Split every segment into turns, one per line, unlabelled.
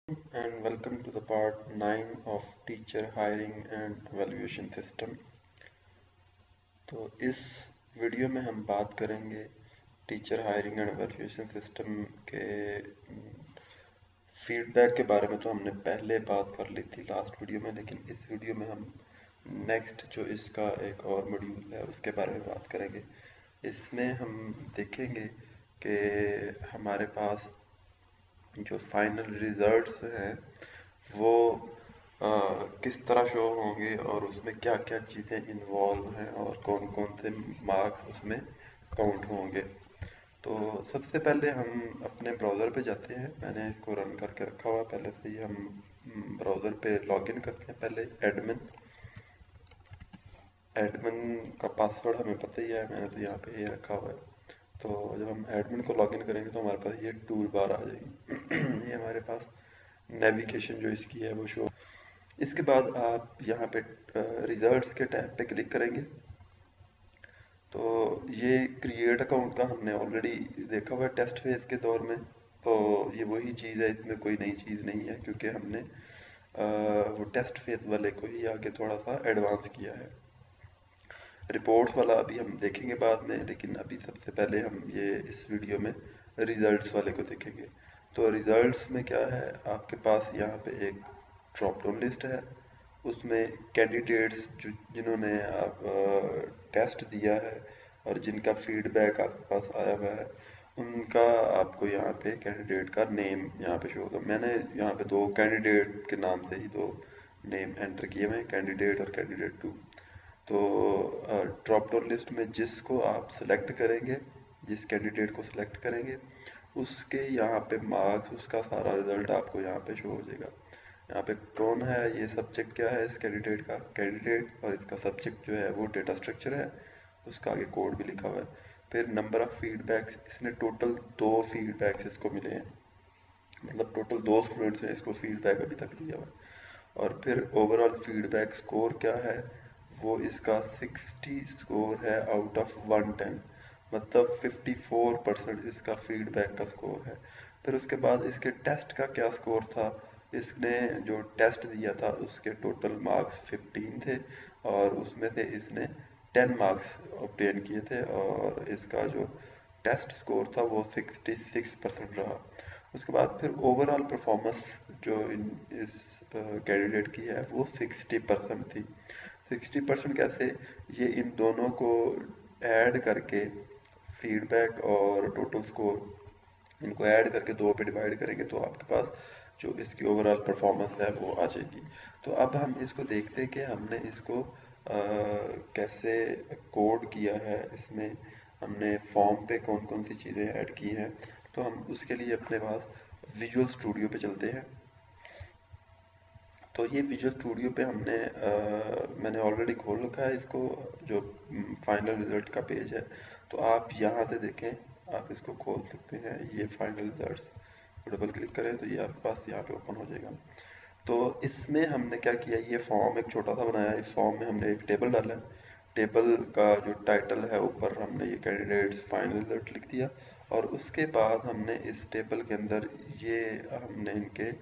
And welcome to the part 9 of teacher hiring and evaluation system। तो इस video में हम बात करेंगे teacher hiring and evaluation system के फीडबैक के बारे में। तो हमने पहले बात कर ली थी लास्ट वीडियो में, लेकिन इस वीडियो में हम नेक्स्ट जो इसका एक और मॉड्यूल है उसके बारे में बात करेंगे। इसमें हम देखेंगे कि हमारे पास जो फाइनल रिजल्ट्स हैं वो किस तरह शो होंगे और उसमें क्या क्या चीज़ें इन्वॉल्व हैं और कौन कौन से मार्क्स उसमें काउंट होंगे। तो सबसे पहले हम अपने ब्राउज़र पे जाते हैं। मैंने इसको रन करके रखा हुआ है पहले से ही। हम ब्राउज़र पे लॉगिन करते हैं। पहले एडमिन एडमिन का पासवर्ड हमें पता ही है, मैंने तो यहाँ पे ये रखा हुआ है। तो जब हम एडमिन को लॉगिन करेंगे तो हमारे पास ये टूल बार आ जाएगी। ये हमारे पास नेविगेशन जो इसकी है वो शो। इसके बाद आप यहाँ पे रिजल्ट्स के टैब पे क्लिक करेंगे। तो ये क्रिएट अकाउंट का हमने ऑलरेडी देखा हुआ है टेस्ट फेज के दौर में। तो ये वही चीज़ है, इसमें कोई नई चीज़ नहीं है, क्योंकि हमने वो टेस्ट फेज वाले को ही आगे थोड़ा सा एडवांस किया है। रिपोर्ट्स वाला अभी हम देखेंगे बाद में, लेकिन अभी सबसे पहले हम ये इस वीडियो में रिजल्ट्स वाले को देखेंगे। तो रिजल्ट्स में क्या है, आपके पास यहाँ पे एक ड्रॉप डाउन लिस्ट है। उसमें कैंडिडेट्स जिन्होंने आप टेस्ट दिया है और जिनका फीडबैक आपके पास आया हुआ है, उनका आपको यहाँ पे कैंडिडेट का नेम यहाँ पे शो होगा। मैंने यहाँ पे दो कैंडिडेट के नाम से ही दो नेम एंटर किए हुए हैं, कैंडिडेट और कैंडिडेट 2। तो ड्रॉप डाउन लिस्ट में जिसको आप सेलेक्ट करेंगे, जिस कैंडिडेट को सिलेक्ट करेंगे, उसके यहाँ पे मार्क्स, उसका सारा रिजल्ट आपको यहाँ पे शो हो जाएगा। यहाँ पे कौन है, ये सब्जेक्ट क्या है इस कैंडिडेट का, कैंडिडेट, और इसका सब्जेक्ट जो है वो डेटा स्ट्रक्चर है, उसका आगे कोड भी लिखा हुआ है। फिर नंबर ऑफ फीडबैक्स, इसने टोटल 2 फीडबैक्स इसको मिले हैं, मतलब टोटल 2 स्टूडेंट्स ने इसको फीडबैक अभी तक दिया हुआ है। और फिर ओवरऑल फीडबैक स्कोर क्या है, वो इसका 60 स्कोर है आउट ऑफ 110, मतलब 54% इसका फीडबैक का स्कोर है। फिर उसके बाद इसके टेस्ट का क्या स्कोर था, इसने जो टेस्ट दिया था उसके टोटल मार्क्स 15 थे और उसमें से इसने 10 मार्क्स ऑब्टेन किए थे और इसका जो टेस्ट स्कोर था वो 66% रहा। उसके बाद फिर ओवरऑल परफॉर्मेंस जो इस कैंडिडेट की है वो 60% थी। 60% कैसे, ये इन दोनों को ऐड करके फीडबैक और टोटल स्कोर, इनको ऐड करके 2 पे डिवाइड करेंगे तो आपके पास जो इसकी ओवरऑल परफॉर्मेंस है वो आ जाएगी। तो अब हम इसको देखते हैं कि हमने इसको कैसे कोड किया है। इसमें हमने फॉर्म पे कौन कौन सी चीज़ें ऐड की हैं। तो हम उसके लिए अपने पास विजुअल स्टूडियो पे चलते हैं। तो ये विजुअल स्टूडियो पे मैंने ऑलरेडी खोल रखा है इसको, जो फाइनल रिजल्ट का पेज है। तो आप यहाँ से देखें, आप इसको खोल सकते हैं। ये फाइनल रिजल्ट्स डबल क्लिक करें तो ये आपके पास यहाँ पे ओपन हो जाएगा। तो इसमें हमने क्या किया, ये फॉर्म एक छोटा सा बनाया है। इस फॉर्म में हमने एक टेबल डाला है। टेबल का जो टाइटल है ऊपर हमने ये कैंडिडेट्स फाइनल रिजल्ट लिख दिया, और उसके बाद हमने इस टेबल के अंदर ये हमने इनके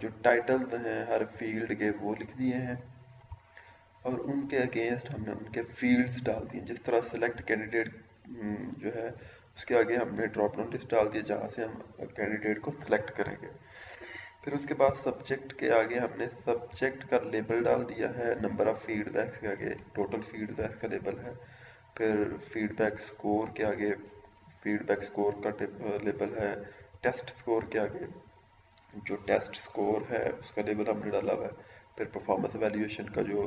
जो टाइटल हैं हर फील्ड के वो लिख दिए हैं, और उनके अगेंस्ट हमने उनके फील्ड्स डाल दिए। जिस तरह सेलेक्ट कैंडिडेट जो है उसके आगे हमने ड्रॉप डाउन लिस्ट डाल दी जहाँ से हम कैंडिडेट को सिलेक्ट करेंगे। फिर उसके बाद सब्जेक्ट के आगे हमने सब्जेक्ट का लेबल डाल दिया है, नंबर ऑफ फीडबैक्स के आगे टोटल फीडबैक्स का लेबल है। फिर फीडबैक स्कोर के आगे फीडबैक स्कोर का लेबल है। टेस्ट स्कोर के आगे जो टेस्ट स्कोर है उसका लेबल हमने डाला हुआ है। फिर परफॉर्मेंस एवेल्यूएशन का जो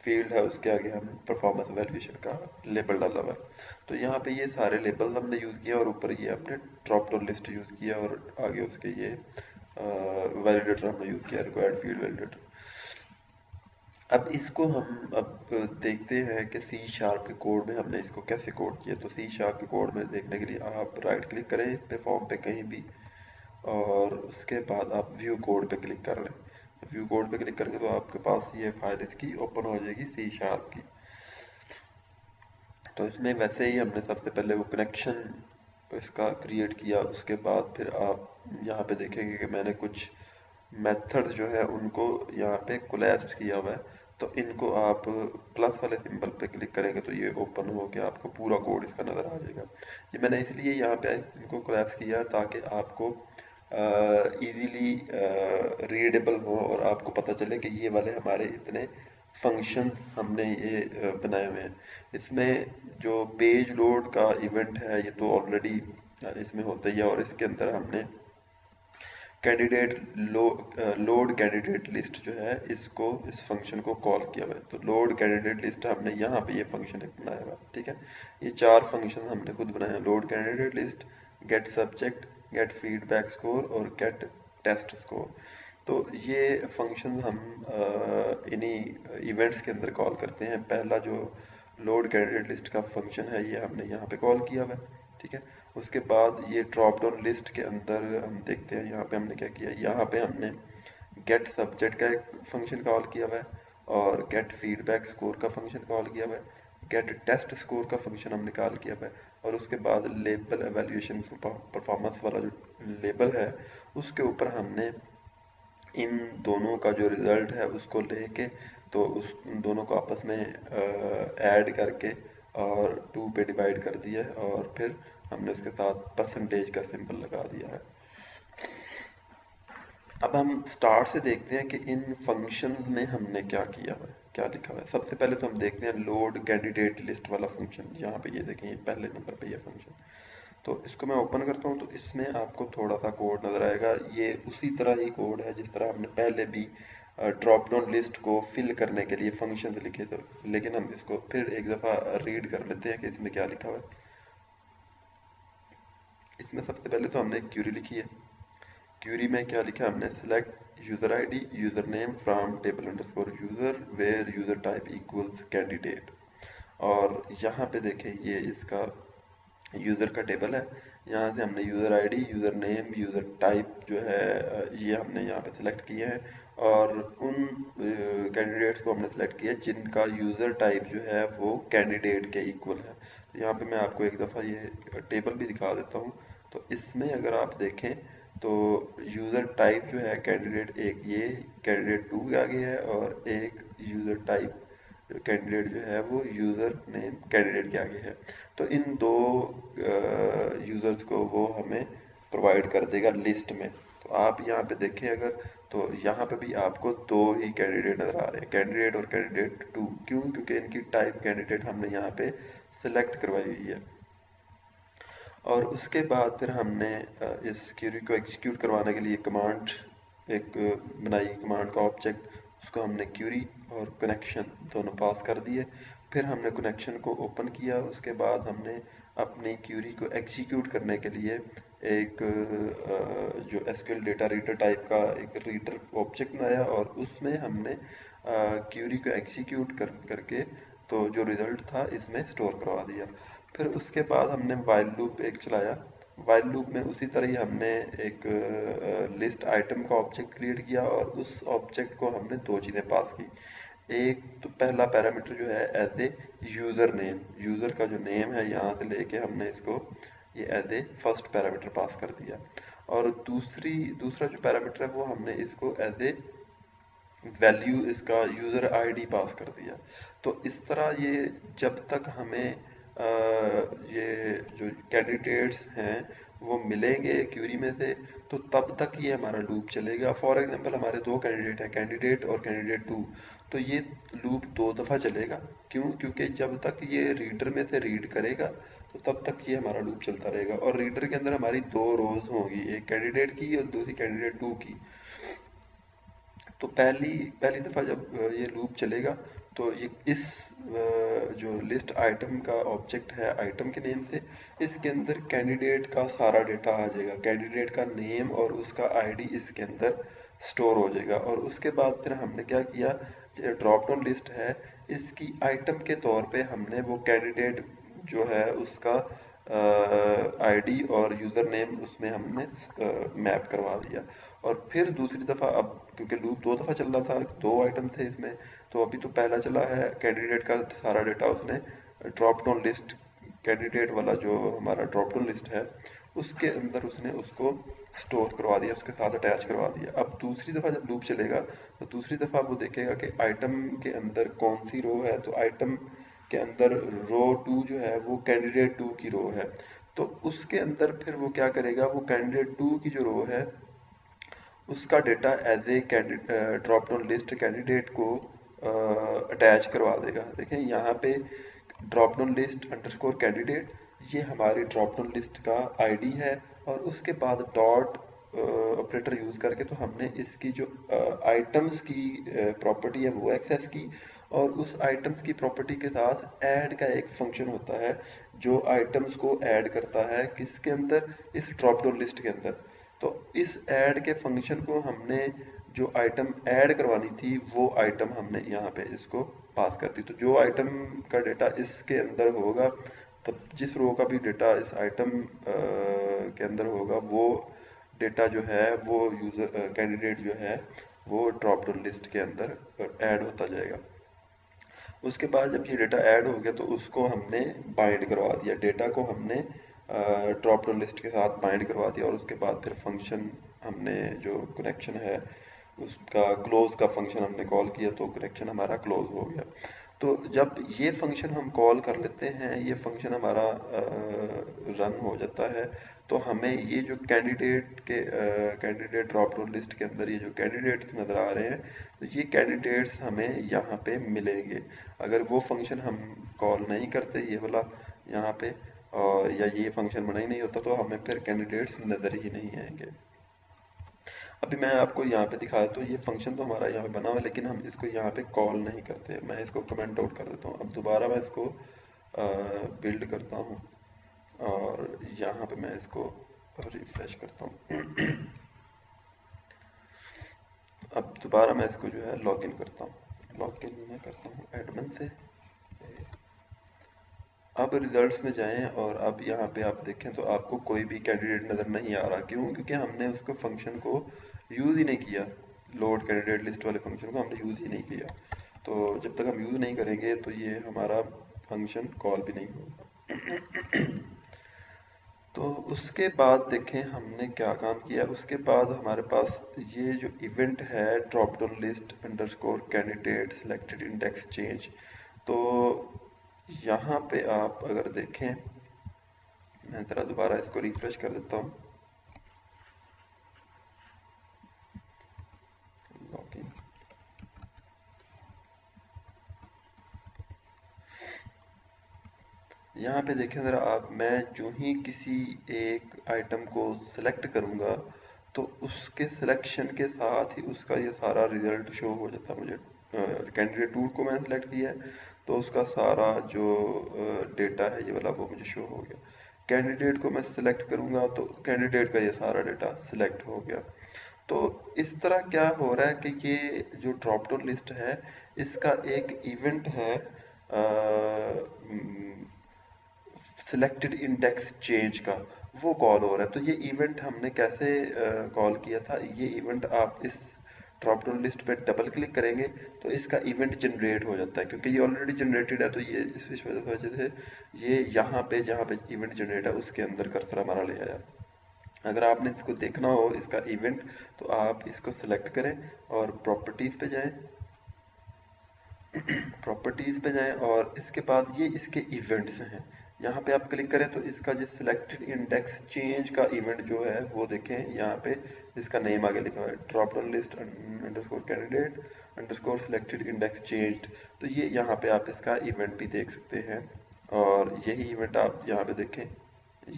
फील्ड है उसके आगे हम परफॉर्मेंस एवेल्यूएशन का लेबल डाला हुआ है। तो यहाँ पे ये सारे लेबल हमने यूज़ किया और ऊपर ये हमने ड्रॉप डाउन लिस्ट यूज़ किया और आगे उसके ये वैलिडेटर हमने यूज़ किया, रिक्वायर्ड फील्ड वैलिडेटर। अब इसको हम अब देखते हैं कि सी शार्प के कोड में हमने इसको कैसे कोड किया। तो सी शार्प के कोड में देखने के लिए आप राइट क्लिक करें इस पे, फॉर्म पे कहीं भी, और उसके बाद आप व्यू कोड पे क्लिक कर लें। व्यू कोड पे क्लिक करेंगे तो आपके पास ये फाइल इसकी ओपन हो जाएगी सी शार्प की। तो इसमें वैसे ही हमने सबसे पहले वो कनेक्शन तो इसका क्रिएट किया। उसके बाद फिर आप यहाँ पे देखेंगे कि मैंने कुछ मेथड जो है उनको यहाँ पे कोलैप्स किया हुआ है। तो इनको आप प्लस वाले सिंबल पे क्लिक करेंगे तो ये ओपन हो के आपको पूरा कोड इसका नज़र आ जाएगा। ये मैंने इसलिए यहाँ पे इनको कोलैप्स किया ताकि आपको इजीली रीडेबल हो और आपको पता चले कि ये वाले हमारे इतने फंक्शंस हमने ये बनाए हुए हैं। इसमें जो पेज लोड का इवेंट है ये तो ऑलरेडी इसमें होता ही है, और इसके अंदर हमने कैंडिडेट लोड कैंडिडेट लिस्ट जो है इसको इस फंक्शन को कॉल किया हुआ है। तो लोड कैंडिडेट लिस्ट हमने यहाँ पे ये फंक्शन एक बनाया हुआ है, ठीक है। ये चार फंक्शन हमने खुद बनाए हैं, load candidate list, get subject, get feedback score और गेट टेस्ट स्कोर। तो ये फंक्शन हम इन्हीं इवेंट्स के अंदर कॉल करते हैं। पहला जो लोड कैंडिडेट लिस्ट का फंक्शन है ये हमने यहाँ पे कॉल किया हुआ है, ठीक है। उसके बाद ये ड्रॉप डाउन लिस्ट के अंदर हम देखते हैं यहाँ पे हमने क्या किया। यहाँ पे हमने गेट सब्जेक्ट का एक फंक्शन कॉल किया हुआ है और गेट फीडबैक स्कोर का फंक्शन कॉल किया हुआ है, गेट टेस्ट स्कोर का फंक्शन हमने कॉल किया हुआ है, और उसके बाद लेबल एवेल्यूएशन परफॉर्मेंस वाला जो लेबल है उसके ऊपर हमने इन दोनों का जो रिजल्ट है उसको लेके तो उस दोनों को आपस में ऐड करके और 2 पे डिवाइड कर दिया है, और फिर हमने उसके साथ परसेंटेज का सिंबल लगा दिया है। अब हम स्टार्ट से देखते हैं कि इन फंक्शन में हमने क्या किया हुआ है, क्या लिखा हुआ है। सबसे पहले तो हम देखते हैं लोड कैंडिडेट लिस्ट वाला फंक्शन। यहाँ पे ये देखें, ये पहले नंबर पे ये फंक्शन। तो इसको मैं ओपन करता हूँ तो इसमें आपको थोड़ा सा कोड नजर आएगा। ये उसी तरह ही कोड है जिस तरह हमने पहले भी ड्रॉप डाउन लिस्ट को फिल करने के लिए फंक्शंस लिखे थे, लेकिन हम इसको फिर एक दफ़ा रीड कर लेते हैं कि इसमें क्या लिखा हुआ है। इसमें सबसे पहले तो हमने एक क्यूरी लिखी है। क्यूरी में क्या लिखा है हमने, select user ID user name from table underscore user where user type equals candidate. और यहाँ पे देखें ये इसका यूज़र का टेबल है। यहाँ से हमने user ID user name user type जो है ये हमने यहाँ पे सिलेक्ट किए हैं, और उन कैंडिडेट्स को हमने सेलेक्ट किया जिनका यूज़र टाइप जो है वो कैंडिडेट के इक्वल है। तो यहाँ पे मैं आपको एक दफ़ा ये टेबल भी दिखा देता हूँ। तो इसमें अगर आप देखें तो यूज़र टाइप जो है कैंडिडेट एक ये कैंडिडेट 2 के आगे है, और एक यूज़र टाइप कैंडिडेट जो है वो यूज़र नेम कैंडिडेट के आगे है। तो इन दो यूज़र्स को वो हमें प्रोवाइड कर देगा लिस्ट में। तो आप यहाँ पे देखें अगर, तो यहाँ पे भी आपको दो ही कैंडिडेट नज़र आ रहे हैं, कैंडिडेट और कैंडिडेट 2। क्यों? क्योंकि इनकी टाइप कैंडिडेट हमने यहाँ पे सिलेक्ट करवाई हुई है। और उसके बाद फिर हमने इस क्यूरी को एग्जीक्यूट करवाने के लिए कमांड एक बनाई, कमांड का ऑब्जेक्ट, उसको हमने क्यूरी और कनेक्शन दोनों पास कर दिए। फिर हमने कनेक्शन को ओपन किया। उसके बाद हमने अपनी क्यूरी को एग्जीक्यूट करने के लिए एक जो एसक्यूएल डेटा रीडर टाइप का एक रीडर ऑब्जेक्ट बनाया, और उसमें हमने क्यूरी को एग्जीक्यूट करके तो जो रिजल्ट था इसमें स्टोर करवा दिया। फिर उसके बाद हमने वाइल लूप एक चलाया। वाइल लूप में उसी तरह ही हमने एक लिस्ट आइटम का ऑब्जेक्ट क्रिएट किया, और उस ऑब्जेक्ट को हमने दो चीज़ें पास की। एक तो पहला पैरामीटर जो है as a user name, user का जो नेम है यहाँ से लेके हमने इसको ये as a first parameter pass कर दिया, और दूसरा जो पैरामीटर है वो हमने इसको एज ए वैल्यू इसका यूज़र आईडी पास कर दिया। तो इस तरह ये जब तक हमें ये जो कैंडिडेट्स हैं वो मिलेंगे क्यूरी में से, तो तब तक ये हमारा लूप चलेगा। फॉर एग्जांपल हमारे दो कैंडिडेट हैं, कैंडिडेट और कैंडिडेट 2, तो ये लूप 2 दफ़ा चलेगा। क्यों? क्योंकि जब तक ये रीडर में से रीड करेगा तो तब तक ये हमारा लूप चलता रहेगा। और रीडर के अंदर हमारी दो रोज होंगी, एक कैंडिडेट की और दूसरी कैंडिडेट 2 की। तो पहली दफ़ा जब ये लूप चलेगा तो ये इस जो लिस्ट आइटम का ऑब्जेक्ट है आइटम के नेम से, इसके अंदर कैंडिडेट का सारा डेटा आ जाएगा, कैंडिडेट का नेम और उसका आईडी इसके अंदर स्टोर हो जाएगा। और उसके बाद फिर हमने क्या किया, ड्रॉप डाउन लिस्ट है इसकी आइटम के तौर पे हमने वो कैंडिडेट जो है उसका आईडी और यूज़र नेम उसमें हमने मैप करवा दिया। और फिर दूसरी दफ़ा, अब क्योंकि लूप 2 दफ़ा चल रहा था, दो आइटम थे इसमें, तो अभी तो पहला चला है कैंडिडेट का सारा डेटा उसने ड्रॉप डाउन लिस्ट कैंडिडेट वाला जो हमारा ड्रॉप डाउन लिस्ट है उसके अंदर उसने उसको स्टोर करवा दिया, उसके साथ अटैच करवा दिया। अब दूसरी दफ़ा जब लूप चलेगा तो दूसरी दफ़ा वो देखेगा कि आइटम के अंदर कौन सी रो है, तो आइटम के अंदर रो 2 जो है वो कैंडिडेट 2 की रो है। तो उसके अंदर फिर वो क्या करेगा, वो कैंडिडेट 2 की जो रो है उसका data as a drop down list candidate को अटैच करवा देगा। देखें यहाँ पे drop down list underscore candidate, ये हमारी ड्रॉप डाउन लिस्ट का आईडी है, और उसके बाद डॉट ऑपरेटर यूज करके तो हमने इसकी जो आइटम्स की प्रॉपर्टी है वो एक्सेस की, और उस आइटम्स की प्रॉपर्टी के साथ ऐड का एक फंक्शन होता है जो आइटम्स को ऐड करता है किसके अंदर, इस ड्रॉप डाउन लिस्ट के अंदर। तो इस ऐड के फंक्शन को हमने जो आइटम ऐड करवानी थी वो आइटम हमने यहाँ पे इसको पास कर दी। तो जो आइटम का डेटा इसके अंदर होगा, तब जिस रो का भी डेटा इस आइटम के अंदर होगा वो डेटा जो है वो यूजर कैंडिडेट जो है वो ड्रॉप डाउन लिस्ट के अंदर ऐड होता जाएगा। उसके बाद जब ये डेटा ऐड हो गया तो उसको हमने बाइंड करवा दिया, डेटा को हमने ड्रॉप डाउन लिस्ट के साथ बाइंड करवा दिया, और उसके बाद फिर फंक्शन हमने जो कनेक्शन है उसका क्लोज का फंक्शन हमने कॉल किया, तो कनेक्शन हमारा क्लोज हो गया। तो जब ये फंक्शन हम कॉल कर लेते हैं, ये फंक्शन हमारा रन हो जाता है, तो हमें ये जो कैंडिडेट ड्रॉप डाउन लिस्ट के अंदर ये जो कैंडिडेट्स नज़र आ रहे हैं, तो ये कैंडिडेट्स हमें यहाँ पे मिलेंगे। अगर वो फंक्शन हम कॉल नहीं करते ये वाला यहाँ पे, और या ये फंक्शन बना ही नहीं होता, तो हमें फिर कैंडिडेट्स नज़र ही नहीं आएंगे। अभी मैं आपको यहाँ पे दिखा देता हूँ, ये फंक्शन तो हमारा यहाँ पे बना हुआ है लेकिन हम इसको यहाँ पे कॉल नहीं करते। मैं इसको कमेंट आउट कर देता हूँ। अब दोबारा मैं इसको बिल्ड करता हूँ और यहाँ पे मैं इसको रिफ्रेश करता हूँ। अब दोबारा मैं इसको जो है लॉगिन करता हूँ। लॉगिन मैं करता हूँ एडमिन से। अब रिजल्ट्स में जाएं और अब यहाँ पे आप देखें तो आपको कोई भी कैंडिडेट नज़र नहीं आ रहा। क्यों? क्योंकि हमने उसको फंक्शन को यूज़ ही नहीं किया। लोड कैंडिडेट लिस्ट वाले फंक्शन को हमने यूज़ ही नहीं किया। तो जब तक हम यूज़ नहीं करेंगे तो ये हमारा फंक्शन कॉल भी नहीं होगा। तो उसके बाद देखें हमने क्या काम किया। उसके बाद हमारे पास ये जो इवेंट है drop down list underscore candidate selected index change, तो यहाँ पे आप अगर देखें, मैं ज़रा दोबारा इसको रिफ्रेश कर देता हूँ। लॉगिन, यहाँ पे देखें ज़रा आप, मैं जो ही किसी एक आइटम को सिलेक्ट करूँगा तो उसके सिलेक्शन के साथ ही उसका ये सारा रिजल्ट शो हो जाता है मुझे। कैंडिडेट टूल को मैंने सेलेक्ट किया है तो उसका सारा जो डेटा है ये वाला वो मुझे शो हो गया। कैंडिडेट को मैं सिलेक्ट करूँगा तो कैंडिडेट का ये सारा डेटा सिलेक्ट हो गया। तो इस तरह क्या हो रहा है कि ये जो ड्रॉप डाउन लिस्ट है इसका एक इवेंट है सिलेक्टेड इंडेक्स चेंज का, वो कॉल हो रहा है। तो ये इवेंट हमने कैसे कॉल किया था, ये इवेंट आप इस ड्रॉप डाउन लिस्ट पे डबल क्लिक करेंगे तो इसका इवेंट जनरेट हो जाता है। क्योंकि ये ऑलरेडी जनरेटेड है तो ये इस वजह से ये यहाँ पे जहाँ पे इवेंट जनरेट है उसके अंदर कर्सर हमारा ले आया। अगर आपने इसको देखना हो इसका इवेंट तो आप इसको सिलेक्ट करें और प्रॉपर्टीज पे जाएं। प्रॉपर्टीज पे जाएं और इसके बाद ये इसके इवेंट्स हैं, यहाँ पे आप क्लिक करें तो इसका जो सिलेक्टेड इंडेक्स चेंज का इवेंट जो है वो देखें, यहाँ पे इसका नेम आगे लिखा हुआ है drop down list underscore candidate underscore selected index change. तो ये यहाँ पे आप इसका इवेंट भी देख सकते हैं, और यही इवेंट आप यहाँ पे देखें,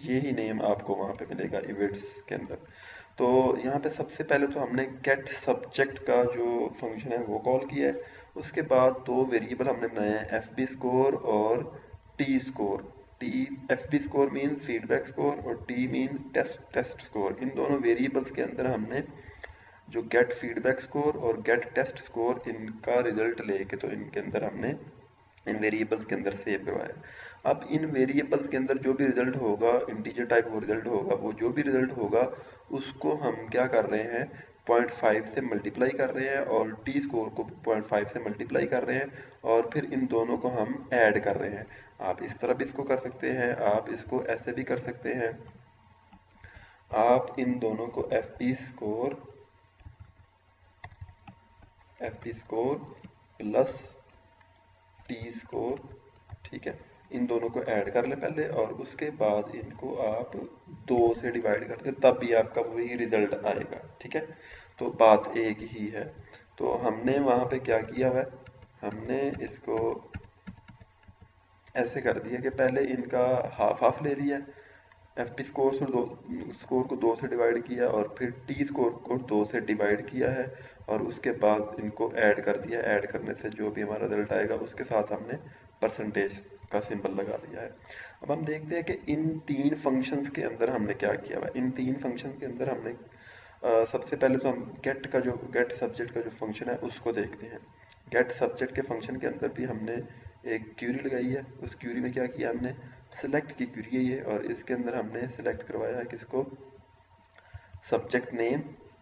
यही नेम आपको वहाँ पे मिलेगा इवेंट्स के अंदर। तो यहाँ पे सबसे पहले तो हमने गेट सब्जेक्ट का जो फंक्शन है वो कॉल किया है। उसके बाद दो वेरिएबल हमने बनाए हैं एफ बी स्कोर और T score. T F B score mean feedback score और टी मीन टेस्ट स्कोर। इन दोनों वेरिएबल्स के अंदर हमने जो गेट फीडबैक स्कोर और गेट टेस्ट स्कोर इनका रिजल्ट लेके तो इनके अंदर हमने इन वेरिएबल्स के अंदर सेव करवाया। अब इन वेरिएबल्स के अंदर जो भी रिजल्ट होगा इंटीजर टाइप वो रिजल्ट होगा, वो जो भी रिजल्ट होगा उसको हम क्या कर रहे हैं 0.5 से मल्टीप्लाई कर रहे हैं और टी स्कोर को 0.5 से मल्टीप्लाई कर रहे हैं और फिर इन दोनों को हम ऐड कर रहे हैं। आप इस तरह भी इसको कर सकते हैं, आप इसको ऐसे भी कर सकते हैं। आप इन दोनों को F P score plus T score, ठीक है, इन दोनों को ऐड कर ले पहले और उसके बाद इनको आप 2 से डिवाइड कर दे, तब भी आपका वही रिजल्ट आएगा। ठीक है, तो बात एक ही है। तो हमने वहां पे क्या किया हुआ है, हमने इसको ऐसे कर दिया कि पहले इनका हाफ हाफ ले लिया, एफ पी स्कोर को 2 से डिवाइड किया और फिर टी स्कोर को 2 से डिवाइड किया है और उसके बाद इनको ऐड कर दिया। ऐड करने से जो भी हमारा रिजल्ट आएगा उसके साथ हमने परसेंटेज का सिंबल लगा दिया है। अब हम देखते हैं कि इन 3 फंक्शंस के अंदर हमने क्या किया हुआ है। इन 3 फंक्शंस के अंदर हमने सबसे पहले तो हम गेट सब्जेक्ट का जो फंक्शन है उसको देखते हैं। गेट सब्जेक्ट के फंक्शन के अंदर भी हमने एक क्यूरी लगाई है। उस क्यूरी में क्या किया हमने, सिलेक्ट की क्यूरी है ये, और इसके अंदर हमने सिलेक्ट करवाया है किसको, सब्जेक्ट नेम,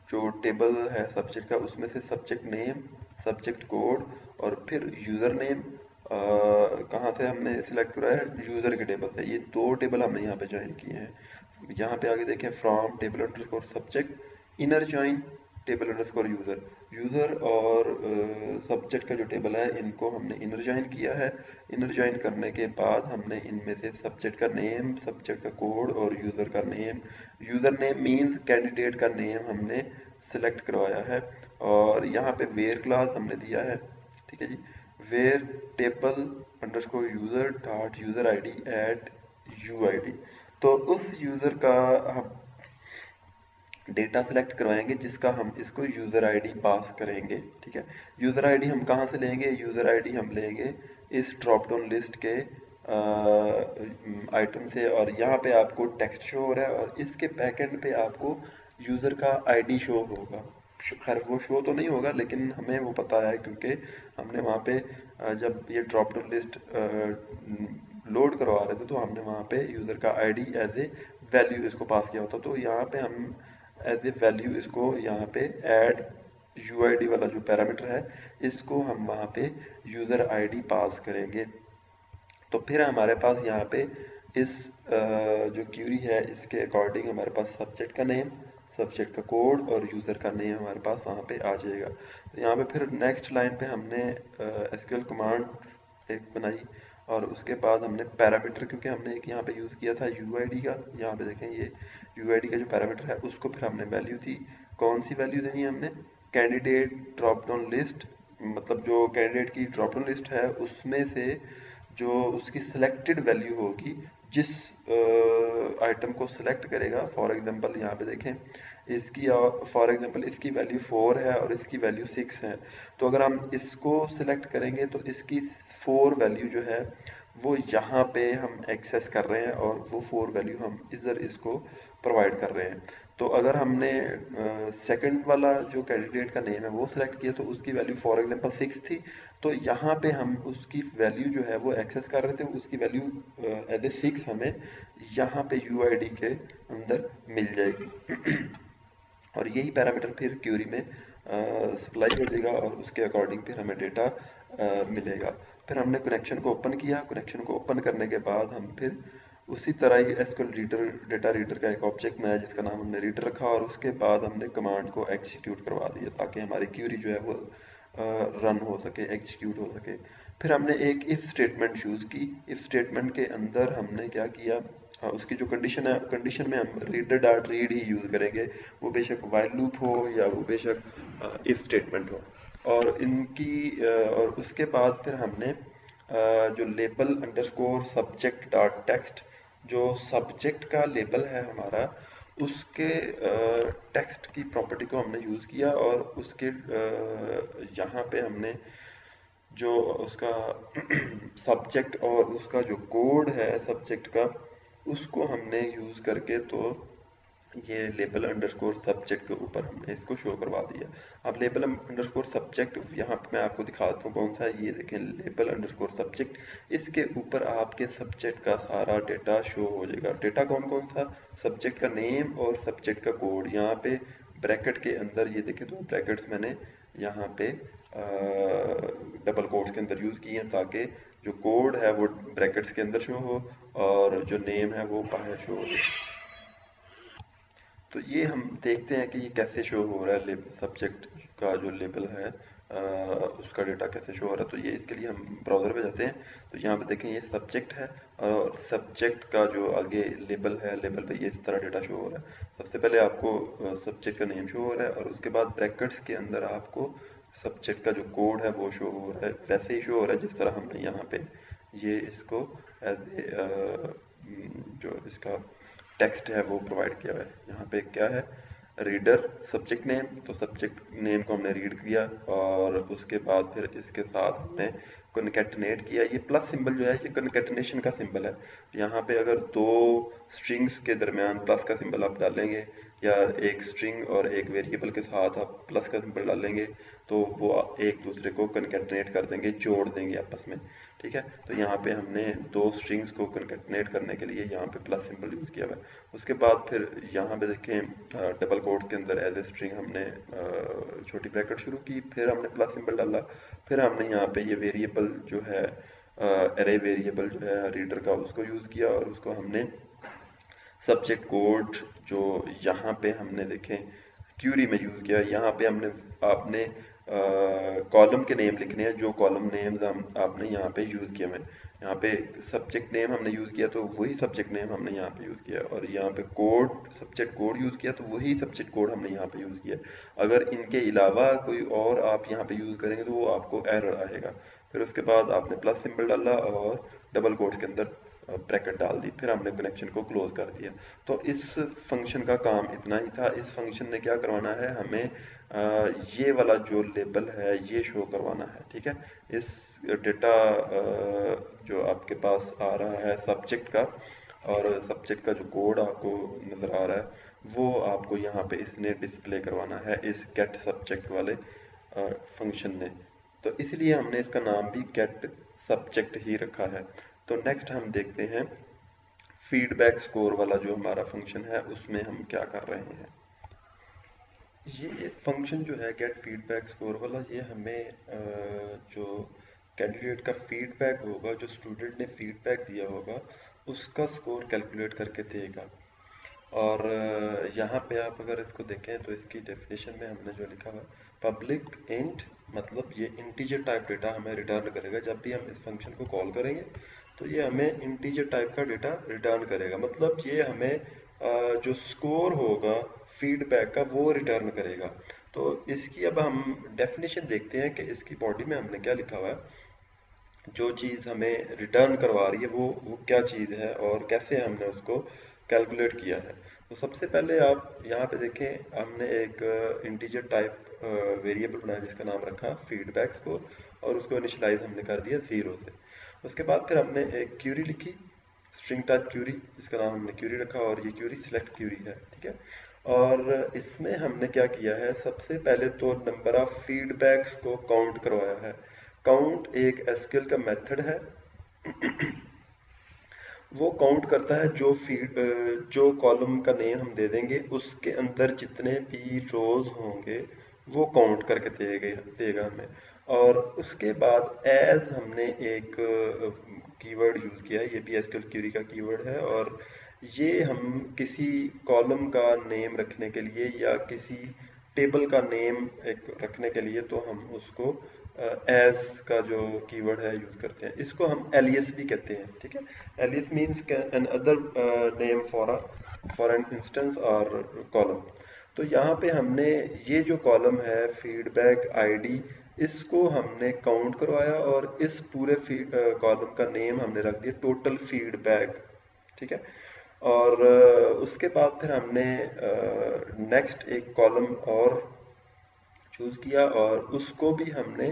जो टेबल है सब्जेक्ट का उसमें से सब्जेक्ट नेम, सब्जेक्ट कोड और फिर यूजर नेम। कहाँ से हमने सिलेक्ट कराया है, यूजर के टेबल से। ये 2 टेबल हमने यहाँ पे ज्वाइन किए हैं। यहाँ पे आगे देखें from table underscore subject, inner join table underscore user. User और सब्जेक्ट का जो टेबल है इनको हमने इनर ज्वाइन किया है। इनर ज्वाइन करने के बाद हमने इनमें से सब्जेक्ट का नेम, सब्जेक्ट का कोड और यूजर का name, user name means candidate का नेम हमने सिलेक्ट करवाया है। और यहाँ पे वेयर क्लास हमने दिया है, ठीक है जी, where table underscore user dot user ID at U I D. तो उस यूजर का हम डेटा सेलेक्ट करवाएंगे जिसका हम इसको यूजर आईडी पास करेंगे। ठीक है, यूजर आईडी हम कहाँ से लेंगे, यूजर आईडी हम लेंगे इस ड्रॉप डाउन लिस्ट के आइटम से। और यहाँ पे आपको टेक्स्ट शो हो रहा है और इसके बैकएंड पे आपको यूजर का आईडी शो होगा। खैर वो शो तो नहीं होगा लेकिन हमें वो पता है क्योंकि हमने वहाँ पे जब ये ड्रॉप डाउन लिस्ट लोड करवा रहे थे तो हमने वहाँ पे यूजर का आईडी एज ए वैल्यू इसको पास किया होता। तो यहाँ पे हम एज ए वैल्यू इसको यहाँ पे ऐड यूआईडी वाला जो पैरामीटर है इसको हम वहाँ पे यूजर आईडी पास करेंगे। तो फिर हमारे पास यहाँ पे इस जो क्यूरी है इसके अकॉर्डिंग हमारे पास सब्जेक्ट का नेम, सब्जेक्ट का कोड और यूज़र का नेम हमारे पास वहाँ पे आ जाएगा। तो यहाँ पे फिर नेक्स्ट लाइन पे हमने एसक्यूएल कमांड एक बनाई और उसके बाद हमने पैरामीटर, क्योंकि हमने एक यहाँ पे यूज़ किया था यूआईडी का, यहाँ पे देखें ये यूआईडी का जो पैरामीटर है उसको फिर हमने वैल्यू दी। कौन सी वैल्यू देनी है हमने, कैंडिडेट ड्रॉप डाउन लिस्ट, मतलब जो कैंडिडेट की ड्रॉप डाउन लिस्ट है उसमें से जो उसकी सिलेक्टेड वैल्यू होगी, जिस आइटम को सिलेक्ट करेगा। फॉर एग्जांपल यहाँ पे देखें इसकी, फॉर एग्जांपल इसकी वैल्यू 4 है और इसकी वैल्यू 6 है। तो अगर हम इसको सिलेक्ट करेंगे तो इसकी 4 वैल्यू जो है वो यहाँ पे हम एक्सेस कर रहे हैं और वो 4 वैल्यू हम इधर इसको प्रोवाइड कर रहे हैं। तो अगर हमने सेकंड वाला जो कैंडिडेट का नेम है वो सिलेक्ट किया तो उसकी वैल्यू फॉर एग्जांपल 6 थी, तो यहाँ पे हम उसकी वैल्यू जो है वो एक्सेस कर रहे थे, उसकी वैल्यू एज ए 6 हमें यहाँ पे यूआईडी के अंदर मिल जाएगी। और यही पैरामीटर फिर क्यूरी में सप्लाई हो जाएगा और उसके अकॉर्डिंग फिर हमें डेटा मिलेगा। फिर हमने कनेक्शन को ओपन किया, कनेक्शन को ओपन करने के बाद हम फिर उसी तरह ही एसक्यूएल रीडर, डेटा रीडर का एक ऑब्जेक्ट बनाया जिसका नाम हमने रीडर रखा और उसके बाद हमने कमांड को एग्जीक्यूट करवा दिया ताकि हमारी क्यूरी जो है वो रन हो सके, एग्जीक्यूट हो सके। फिर हमने एक इफ स्टेटमेंट यूज की। इफ स्टेटमेंट के अंदर हमने क्या किया, उसकी जो कंडीशन है, कंडीशन में हम रीडर डॉट रीड ही यूज करेंगे, वो बेशक वाइल लूप हो या वो बेशक इफ स्टेटमेंट हो। और इनकी और उसके बाद फिर हमने जो label underscore subject dot text, जो सब्जेक्ट का लेबल है हमारा उसके टेक्स्ट की प्रॉपर्टी को हमने यूज किया और उसके यहाँ पे हमने जो उसका सब्जेक्ट और उसका जो कोड है सब्जेक्ट का उसको हमने यूज करके तो ये लेबल अंडरस्कोर सब्जेक्ट के ऊपर हमने इसको शो करवा दिया। अब लेबल अंडरस्कोर सब्जेक्ट यहाँ मैं आपको दिखाता हूँ कौन सा है, ये देखें लेबल अंडरस्कोर सब्जेक्ट, इसके ऊपर आपके सब्जेक्ट का सारा डेटा शो हो जाएगा। डेटा कौन कौन सा, सब्जेक्ट का नेम और सब्जेक्ट का कोड। यहाँ पे ब्रैकेट के अंदर ये देखें तो ब्रैकेट्स मैंने यहाँ पे डबल कोट्स के अंदर यूज़ किए हैं ताकि जो कोड है वो ब्रैकेट्स के अंदर शो हो और जो नेम है वो बाहर शो हो। तो ये हम देखते हैं कि ये कैसे शो हो रहा है, सब्जेक्ट का जो लेबल है उसका डेटा कैसे शो हो रहा है। तो ये इसके लिए हम ब्राउज़र पे जाते हैं, तो यहाँ पे देखें ये सब्जेक्ट है और सब्जेक्ट का जो आगे लेबल है, लेबल पे ये इस तरह डेटा शो हो रहा है। सबसे पहले आपको सब्जेक्ट का नेम शो हो रहा है और उसके बाद ब्रैकेट्स के अंदर आपको सब्जेक्ट का जो कोड है वो शो हो रहा है, वैसे ही शो हो रहा है जिस तरह हमने यहाँ पे ये इसको एज ए जो इसका टेक्स्ट है वो प्रोवाइड किया हुआ है। यहाँ पे क्या है, रीडर सब्जेक्ट नेम, तो सब्जेक्ट नेम को हमने रीड किया और उसके बाद फिर इसके साथ हमने कनकैटिनेट किया। ये प्लस सिंबल जो है ये कनकैटिनेशन का सिंबल है। यहाँ पे अगर दो स्ट्रिंग्स के दरमियान प्लस का सिंबल आप डालेंगे या एक स्ट्रिंग और एक वेरिएबल के साथ आप प्लस का सिंबल डालेंगे तो वो एक दूसरे को कनकैटिनेट कर देंगे, जोड़ देंगे आपस में, ठीक है। तो यहाँ पे हमने दो स्ट्रिंग्स को कनकैटिनेट करने के लिए यहाँ पे प्लस सिंबल यूज़ किया हुआ है। उसके बाद फिर यहाँ पे देखें डबल कोट्स के अंदर एज ए स्ट्रिंग हमने छोटी ब्रैकेट शुरू की, फिर हमने प्लस सिंबल डाला, फिर हमने यहाँ पे ये वेरिएबल जो है एरे वेरिएबल जो है रीडर का उसको यूज़ किया और उसको हमने सब्जेक्ट कोड जो यहाँ पे हमने देखें क्यूरी में यूज़ किया। यहाँ पे हमने आपने कॉलम के नेम लिखने हैं, जो कॉलम नेम्स हम आपने यहाँ पे यूज़ किए हैं। यहाँ पे सब्जेक्ट नेम हमने यूज़ किया तो वही सब्जेक्ट नेम हमने यहाँ पे यूज़ किया और यहाँ पे कोड सब्जेक्ट कोड यूज़ किया तो वही सब्जेक्ट कोड हमने यहाँ पे यूज़ किया। अगर इनके अलावा कोई और आप यहाँ पे यूज़ करेंगे तो वो आपको एरर आएगा। फिर उसके बाद आपने प्लस सिंबल डाला और डबल कोट्स के अंदर ब्रैकेट डाल दी, फिर हमने कनेक्शन को क्लोज कर दिया। तो इस फंक्शन का काम इतना ही था। इस फंक्शन ने क्या करवाना है, हमें ये वाला जो लेबल है ये शो करवाना है, ठीक है। इस डेटा जो आपके पास आ रहा है सब्जेक्ट का और सब्जेक्ट का जो कोड आपको नज़र आ रहा है वो आपको यहाँ पे इसने डिस्प्ले करवाना है इस गेट सब्जेक्ट वाले फंक्शन ने। तो इसलिए हमने इसका नाम भी गेट सब्जेक्ट ही रखा है। तो नेक्स्ट हम देखते हैं फीडबैक स्कोर वाला जो हमारा फंक्शन है उसमें हम क्या कर रहे हैं। ये फंक्शन जो है गेट फीडबैक स्कोर वाला, ये हमें जो कैंडिडेट का फीडबैक होगा, जो स्टूडेंट ने फीडबैक दिया होगा उसका स्कोर कैलकुलेट करके देगा। और यहाँ पे आप अगर इसको देखें तो इसकी डेफिनेशन में हमने जो लिखा हुआ पब्लिक इंट, मतलब ये इंटीजर टाइप डेटा हमें रिटर्न करेगा। जब भी हम इस फंक्शन को कॉल करेंगे तो ये हमें इंटीजर टाइप का डेटा रिटर्न करेगा, मतलब ये हमें जो स्कोर होगा फीडबैक का वो रिटर्न करेगा। तो इसकी अब हम डेफिनेशन देखते हैं कि इसकी बॉडी में हमने क्या लिखा हुआ है, जो चीज़ हमें रिटर्न करवा रही है वो क्या चीज़ है और कैसे हमने उसको कैलकुलेट किया है। तो सबसे पहले आप यहाँ पे देखें, हमने एक इंटीजर टाइप वेरिएबल बनाया जिसका नाम रखा फीडबैक स्कोर और उसको इनिशियलाइज हमने कर दिया 0 से। उसके बाद फिर हमने एक क्यूरी लिखी, स्ट्रिंग टाइप क्यूरी, जिसका नाम हमने क्यूरी रखा और ये क्यूरी सिलेक्ट क्यूरी है, ठीक है। और इसमें हमने क्या किया है, सबसे पहले तो नंबर ऑफ फीडबैक्स को काउंट करवाया है। काउंट एक एसक्यूएल का मेथड है, वो काउंट करता है जो कॉलम का नेम हम दे देंगे उसके अंदर जितने भी रोज होंगे वो काउंट करके देगा हमें। और उसके बाद एज हमने एक कीवर्ड यूज किया है, ये भी एसक्यूएल क्यूरी का कीवर्ड है और ये हम किसी कॉलम का नेम रखने के लिए या किसी टेबल का नेम एक रखने के लिए तो हम उसको एज का जो कीवर्ड है यूज करते हैं। इसको हम एलियस भी कहते हैं, ठीक है। Alias means another name for an instance or column. तो यहाँ पे हमने ये जो कॉलम है फीडबैक आईडी, इसको हमने काउंट करवाया और इस पूरे कॉलम का नेम हमने रख दिया टोटल फीडबैक, ठीक है। और उसके बाद फिर हमने नेक्स्ट एक कॉलम और चूज किया और उसको भी हमने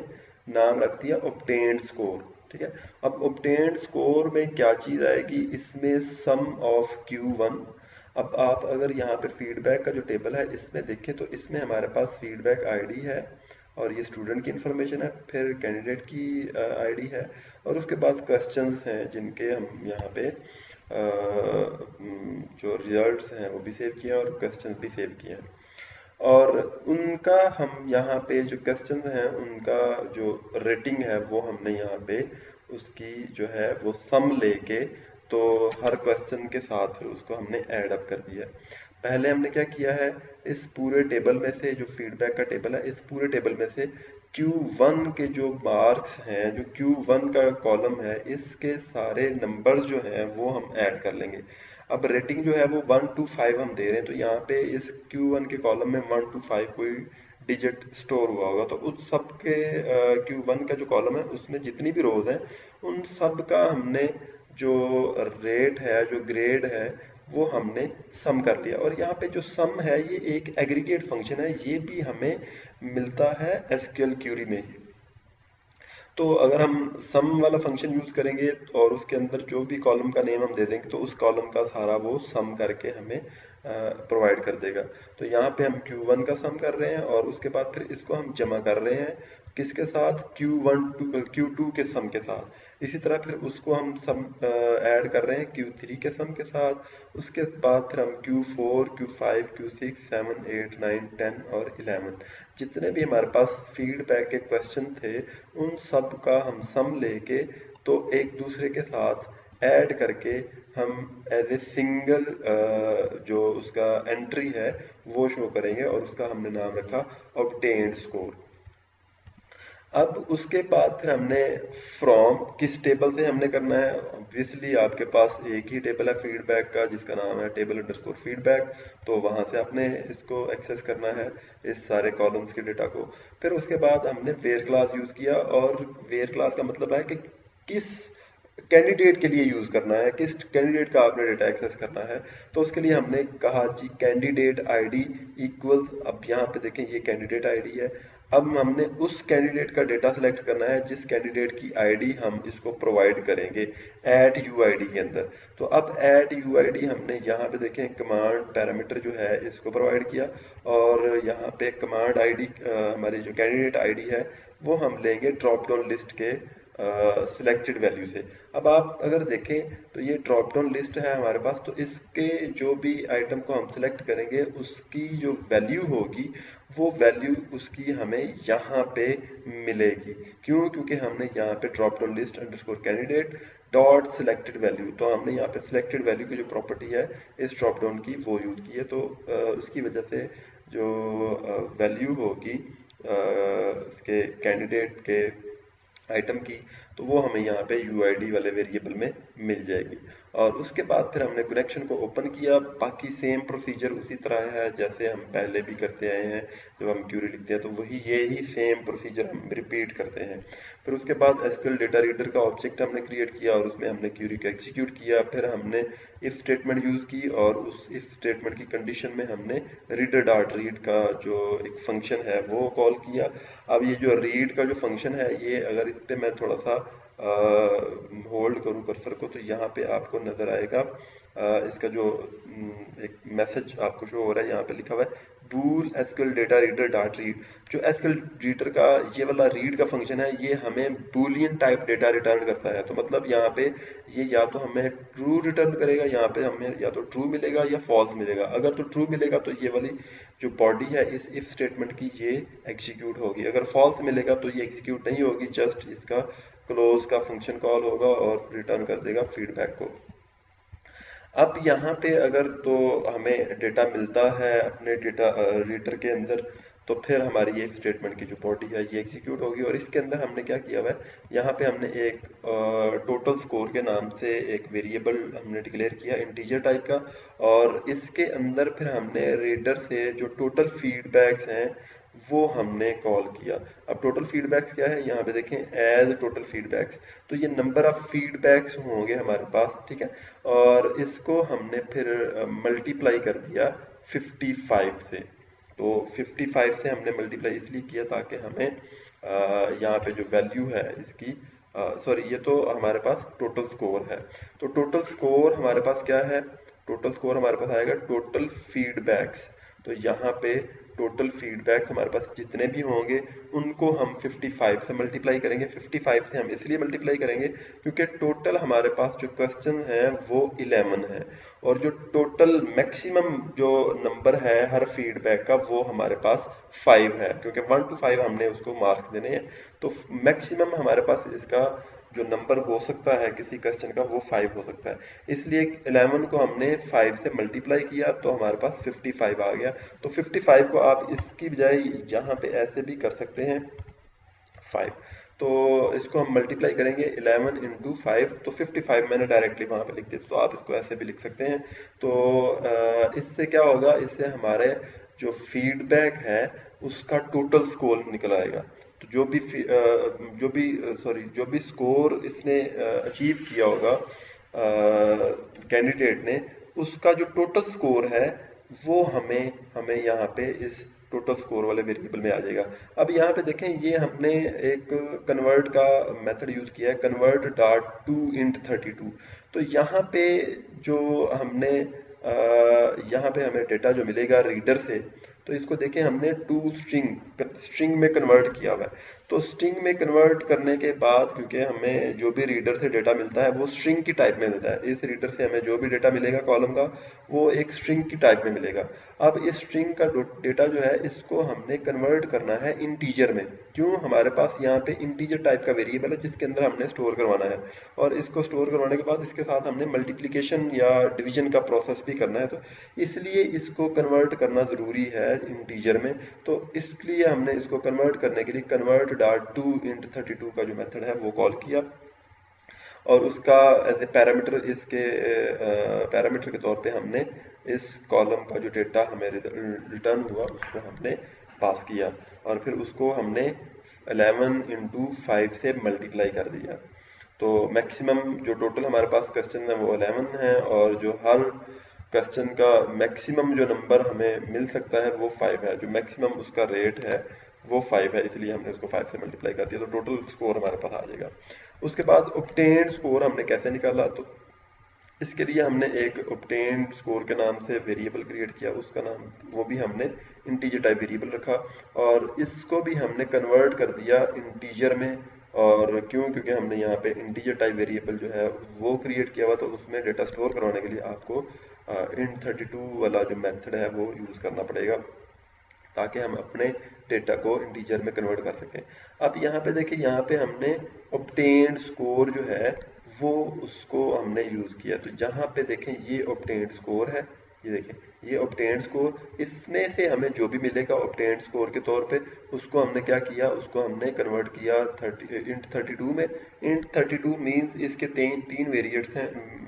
नाम रख दिया ऑब्टेन्ड स्कोर, ठीक है। अब ऑब्टेन्ड स्कोर में क्या चीज आएगी, इसमें सम ऑफ Q1। अब आप अगर यहाँ पे फीडबैक का जो टेबल है इसमें देखें तो इसमें हमारे पास फीडबैक आईडी है और ये स्टूडेंट की इंफॉर्मेशन है, फिर कैंडिडेट की आईडी है और उसके बाद क्वेश्चंस हैं जिनके हम यहाँ पे जो रिजल्ट्स हैं वो भी सेव किए हैं और क्वेश्चंस भी सेव किए हैं। और उनका हम यहाँ पे जो क्वेश्चन हैं उनका जो रेटिंग है वो हमने यहाँ पे उसकी जो है वो सम लेके तो हर क्वेश्चन के साथ फिर उसको हमने ऐड अप कर दिया। पहले हमने क्या किया है, इस पूरे टेबल में से जो फीडबैक का टेबल है, इस पूरे टेबल में से Q1 के जो मार्क्स हैं, जो Q1 का कॉलम है, इसके सारे नंबर्स जो हैं वो हम ऐड कर लेंगे। अब रेटिंग जो है वो 1 to 5 हम दे रहे हैं, तो यहाँ पे इस Q1 के कॉलम में 1 to 5 कोई डिजिट स्टोर हुआ होगा, तो उस सब के Q1 का जो कॉलम है उसमें जितनी भी रोज हैं उन सब का हमने जो रेट है, जो ग्रेड है, वो हमने सम कर लिया। और यहाँ पे जो सम है ये एक एग्रीगेट फंक्शन है, ये भी हमें मिलता है एसक्यूएल क्यूरी में ही। तो अगर हम सम वाला फंक्शन यूज करेंगे और उसके अंदर जो भी कॉलम का नेम हम दे देंगे तो उस कॉलम का सारा वो सम करके हमें प्रोवाइड कर देगा। तो यहाँ पे हम Q1 का सम कर रहे हैं और उसके बाद फिर इसको हम जमा कर रहे हैं किसके साथ, Q2 के सम के साथ। इसी तरह फिर उसको हम सम ऐड कर रहे हैं Q3 के सम के साथ। उसके बाद फिर हम Q4, Q5, Q6, 7, 8, 9, 10 और 11 जितने भी हमारे पास फीडबैक के क्वेश्चन थे उन सब का हम सम लेके तो एक दूसरे के साथ ऐड करके हम एज ए सिंगल जो उसका एंट्री है वो शो करेंगे और उसका हमने नाम रखा ऑब्टेन्ड स्कोर। अब उसके बाद फिर हमने फ्रॉम किस टेबल से हमने करना है, ऑब्वियसली आपके पास एक ही टेबल है फीडबैक का जिसका नाम है टेबल अंडरस्कोर फीडबैक, तो वहां से आपने इसको एक्सेस करना है इस सारे कॉलम्स के डेटा को। फिर उसके बाद हमने वेयर क्लास यूज किया, और वेयर क्लास का मतलब है कि किस कैंडिडेट के लिए यूज करना है, किस कैंडिडेट का आपने डेटा एक्सेस करना है। तो उसके लिए हमने कहा जी कैंडिडेट आईडी इक्वल, अब यहाँ पे देखें ये कैंडिडेट आईडी है। अब हमने उस कैंडिडेट का डेटा सेलेक्ट करना है जिस कैंडिडेट की आईडी हम इसको प्रोवाइड करेंगे एट यूआईडी के अंदर। तो अब एट यूआईडी हमने यहाँ पे देखें कमांड पैरामीटर जो है इसको प्रोवाइड किया, और यहाँ पे कमांड आईडी हमारी जो कैंडिडेट आईडी है वो हम लेंगे ड्रॉप डाउन लिस्ट के सिलेक्टेड वैल्यू से। अब आप अगर देखें तो ये ड्रॉप डाउन लिस्ट है हमारे पास, तो इसके जो भी आइटम को हम सिलेक्ट करेंगे उसकी जो वैल्यू होगी वो वैल्यू उसकी हमें यहाँ पे मिलेगी। क्यों? क्योंकि हमने यहाँ पे drop down list underscore candidate dot selected value, तो हमने यहाँ पे सिलेक्टेड वैल्यू की जो प्रॉपर्टी है इस ड्रॉप डाउन की वो यूज की है। तो उसकी वजह से जो वैल्यू होगी इसके कैंडिडेट के आइटम की तो वो हमें यहाँ पे यूआईडी वाले वेरिएबल में मिल जाएगी। और उसके बाद फिर हमने कनेक्शन को ओपन किया। बाकी सेम प्रोसीजर उसी तरह है जैसे हम पहले भी करते आए हैं, जब हम क्यूरी लिखते हैं तो वही यही सेम प्रोसीजर हम रिपीट करते हैं। फिर उसके बाद एसक्यूएल डेटा रीडर का ऑब्जेक्ट हमने क्रिएट किया और उसमें हमने क्यूरी को एग्जीक्यूट किया। फिर हमने इफ स्टेटमेंट यूज की और उस इफ स्टेटमेंट की कंडीशन में हमने रीडर डॉट रीड का जो एक फंक्शन है वो कॉल किया। अब ये जो रीड का जो फंक्शन है ये अगर इस पे मैं थोड़ा सा होल्ड करूँ कर्सर को तो यहाँ पे आपको नजर आएगा इसका जो एक मैसेज आपको शो हो रहा है, यहाँ पे लिखा हुआ है bool SQL data reader dot read. जो एसक्यूएल रीडर का ये वाला रीड का फंक्शन है ये हमें बूलियन टाइप डेटा रिटर्न करता है। तो मतलब यहाँ पे ये या तो हमें ट्रू रिटर्न करेगा, यहाँ पे हमें या तो ट्रू मिलेगा या फॉल्स मिलेगा। अगर तो ट्रू मिलेगा तो ये वाली जो बॉडी है इस इफ स्टेटमेंट की ये एग्जीक्यूट होगी, अगर फॉल्स मिलेगा तो ये एग्जीक्यूट नहीं होगी, जस्ट इसका क्लोज का फंक्शन कॉल होगा और रिटर्न कर देगा फीडबैक को। अब यहाँ पे अगर तो हमें डेटा मिलता है अपने डेटा रीडर के अंदर तो फिर हमारी ये स्टेटमेंट की जो बॉडी है ये एग्जीक्यूट होगी। और इसके अंदर हमने क्या किया हुआ है, यहाँ पे हमने एक टोटल स्कोर के नाम से एक वेरिएबल हमने डिक्लेयर किया इंटीजर टाइप का, और इसके अंदर फिर हमने रीडर से जो टोटल फीडबैक्स हैं वो हमने कॉल किया। अब टोटल फीडबैक्स क्या है, यहाँ पे देखें एज टोटल फीडबैक्स, तो ये नंबर ऑफ फीडबैक्स होंगे हमारे पास, ठीक है। और इसको हमने फिर मल्टीप्लाई कर दिया 55 से। तो 55 से हमने मल्टीप्लाई इसलिए किया ताकि हमें यहाँ पे जो वैल्यू है इसकी सॉरी ये तो हमारे पास टोटल स्कोर है। तो टोटल स्कोर हमारे पास क्या है, टोटल स्कोर हमारे पास आएगा टोटल फीडबैक्स। तो यहाँ पे टोटल फीडबैक हमारे पास जितने भी होंगे उनको हम 55 से मल्टीप्लाई करेंगे। 55 से हम इसलिए मल्टीप्लाई करेंगे क्योंकि टोटल हमारे पास जो क्वेश्चन है वो 11 है और जो टोटल मैक्सिमम जो नंबर है हर फीडबैक का वो हमारे पास 5 है, क्योंकि 1 to 5 हमने उसको मार्क्स देने हैं। तो मैक्सिमम हमारे पास इसका जो नंबर हो सकता है किसी क्वेश्चन का वो 5 हो सकता है। इसलिए 11 को हमने 5 से मल्टीप्लाई किया तो हमारे पास 55 आ गया। तो 55 को आप इसकी बजाय यहाँ पे ऐसे भी कर सकते हैं 5। तो इसको हम मल्टीप्लाई करेंगे 11 इंटू 5, तो 55 मैंने डायरेक्टली वहां पे लिख दिया। तो आप इसको ऐसे भी लिख सकते हैं। तो इससे क्या होगा, इससे हमारे जो फीडबैक है उसका टोटल स्कोर निकल आएगा। तो जो भी स्कोर इसने अचीव किया होगा कैंडिडेट ने, उसका जो टोटल स्कोर है वो हमें हमें यहाँ पे इस टोटल स्कोर वाले वेरिएबल में आ जाएगा। अब यहाँ पे देखें, ये हमने एक कन्वर्ट का मेथड यूज किया है, कन्वर्ट डॉट टू इंट 32। तो यहाँ पे जो हमने यहाँ पे हमें डेटा जो मिलेगा रीडर से, तो इसको देखें हमने टू स्ट्रिंग में कन्वर्ट किया हुआ है। तो स्ट्रिंग में कन्वर्ट करने के बाद, क्योंकि हमें जो भी रीडर से डेटा मिलता है वो स्ट्रिंग की टाइप में मिलता है, इस रीडर से हमें जो भी डेटा मिलेगा कॉलम का वो एक स्ट्रिंग की टाइप में मिलेगा। अब इस स्ट्रिंग का डेटा जो है इसको हमने कन्वर्ट करना है इंटीजर में। क्यों, हमारे पास यहाँ पे इंटीजर टाइप का वेरिएबल है जिसके अंदर हमने स्टोर करवाना है, और इसको स्टोर करवाने के बाद इसके साथ हमने मल्टीप्लिकेशन या डिवीजन का प्रोसेस भी करना है। तो इसलिए इसको कन्वर्ट करना जरूरी है इंटीजर में। तो इसलिए हमने इसको कन्वर्ट करने के लिए कन्वर्ट डॉट टू इंट 32 का जो मेथड है वो कॉल किया, और उसका एज ए पैरामीटर इसके पैरामीटर के तौर पे हमने इस कॉलम का जो डेटा हमें रिटर्न हुआ उसको हमने पास किया, और फिर उसको हमने 11 इंटू 5 से मल्टीप्लाई कर दिया। तो मैक्सिमम जो टोटल हमारे पास क्वेश्चन है वो 11 है, और जो हर क्वेश्चन का मैक्सिमम जो नंबर हमें मिल सकता है वो 5 है, जो मैक्सिमम उसका रेट है वो 5 है, इसलिए हमने उसको 5 से मल्टीप्लाई कर दिया। तो टोटल स्कोर हमारे पास आ जाएगा। उसके बाद ऑब्टेन्ड स्कोर हमने कैसे निकाला, तो इसके लिए हमने एक ऑब्टेन्ड स्कोर के नाम से वेरिएबल क्रिएट किया, उसका नाम वो भी हमने इंटीजर टाइप वेरिएबल रखा, और इसको भी हमने कन्वर्ट कर दिया इंटीजर में। और क्यों, क्योंकि हमने यहाँ पे इंटीजर टाइप वेरिएबल जो है वो क्रिएट किया हुआ, तो उसमें डेटा स्टोर करवाने के लिए आपको int 32 वाला जो मेथड है वो यूज करना पड़ेगा, ताकि हम अपने डेटा को इंटीजर में कन्वर्ट कर सकें। अब यहाँ पे देखिए, यहाँ पे हमने ऑब्टेन्ड स्कोर जो है वो उसको हमने यूज किया। तो जहाँ पे देखें ये ऑब्टेन्ड स्कोर है, ये देखें ये ऑब्टेन्ड स्कोर, इसमें से हमें जो भी मिलेगा ऑब्टेन्ड स्कोर के तौर पे उसको हमने क्या किया, उसको हमने कन्वर्ट किया इंट 32 में। इंट 32 मीन्स इसके तीन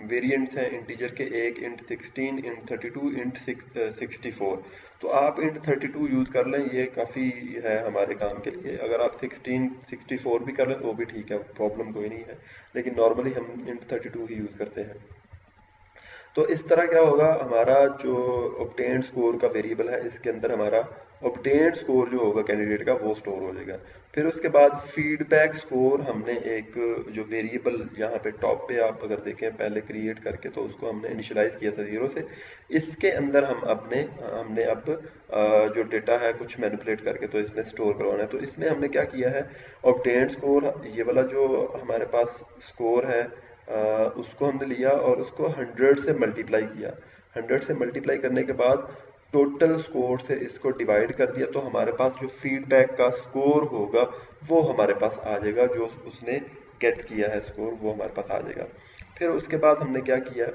वेरिएंट्स हैं इंटीजर के, एक इंट 16, इंट 32, इंट 64। तो आप इंट 32 यूज कर लें, ये काफ़ी है हमारे काम के लिए। अगर आप 16, 64 भी कर लें तो वो भी ठीक है, प्रॉब्लम कोई नहीं है, लेकिन नॉर्मली हम इंट 32 ही यूज करते हैं। तो इस तरह क्या होगा, हमारा जो ऑब्टेन्ड स्कोर का वेरिएबल है इसके अंदर हमारा ऑब्टेन्ड स्कोर जो होगा कैंडिडेट का वो स्टोर हो जाएगा। फिर उसके बाद फीडबैक स्कोर हमने एक जो वेरिएबल यहाँ पे टॉप पे आप अगर देखें पहले क्रिएट करके, तो उसको हमने इनिशियलाइज किया था 0 से। इसके अंदर हमने अब जो डेटा है कुछ मैनिपुलेट करके तो इसमें स्टोर करवाना है। तो इसमें हमने क्या किया है, ऑब्टेन्ड स्कोर, ये वाला जो हमारे पास स्कोर है उसको हमने लिया और उसको 100 से मल्टीप्लाई किया। 100 से मल्टीप्लाई करने के बाद टोटल स्कोर से इसको डिवाइड कर दिया, तो हमारे पास जो फीडबैक का स्कोर होगा वो हमारे पास आ जाएगा, जो उसने गेट किया है स्कोर वो हमारे पास आ जाएगा। फिर उसके बाद हमने क्या किया,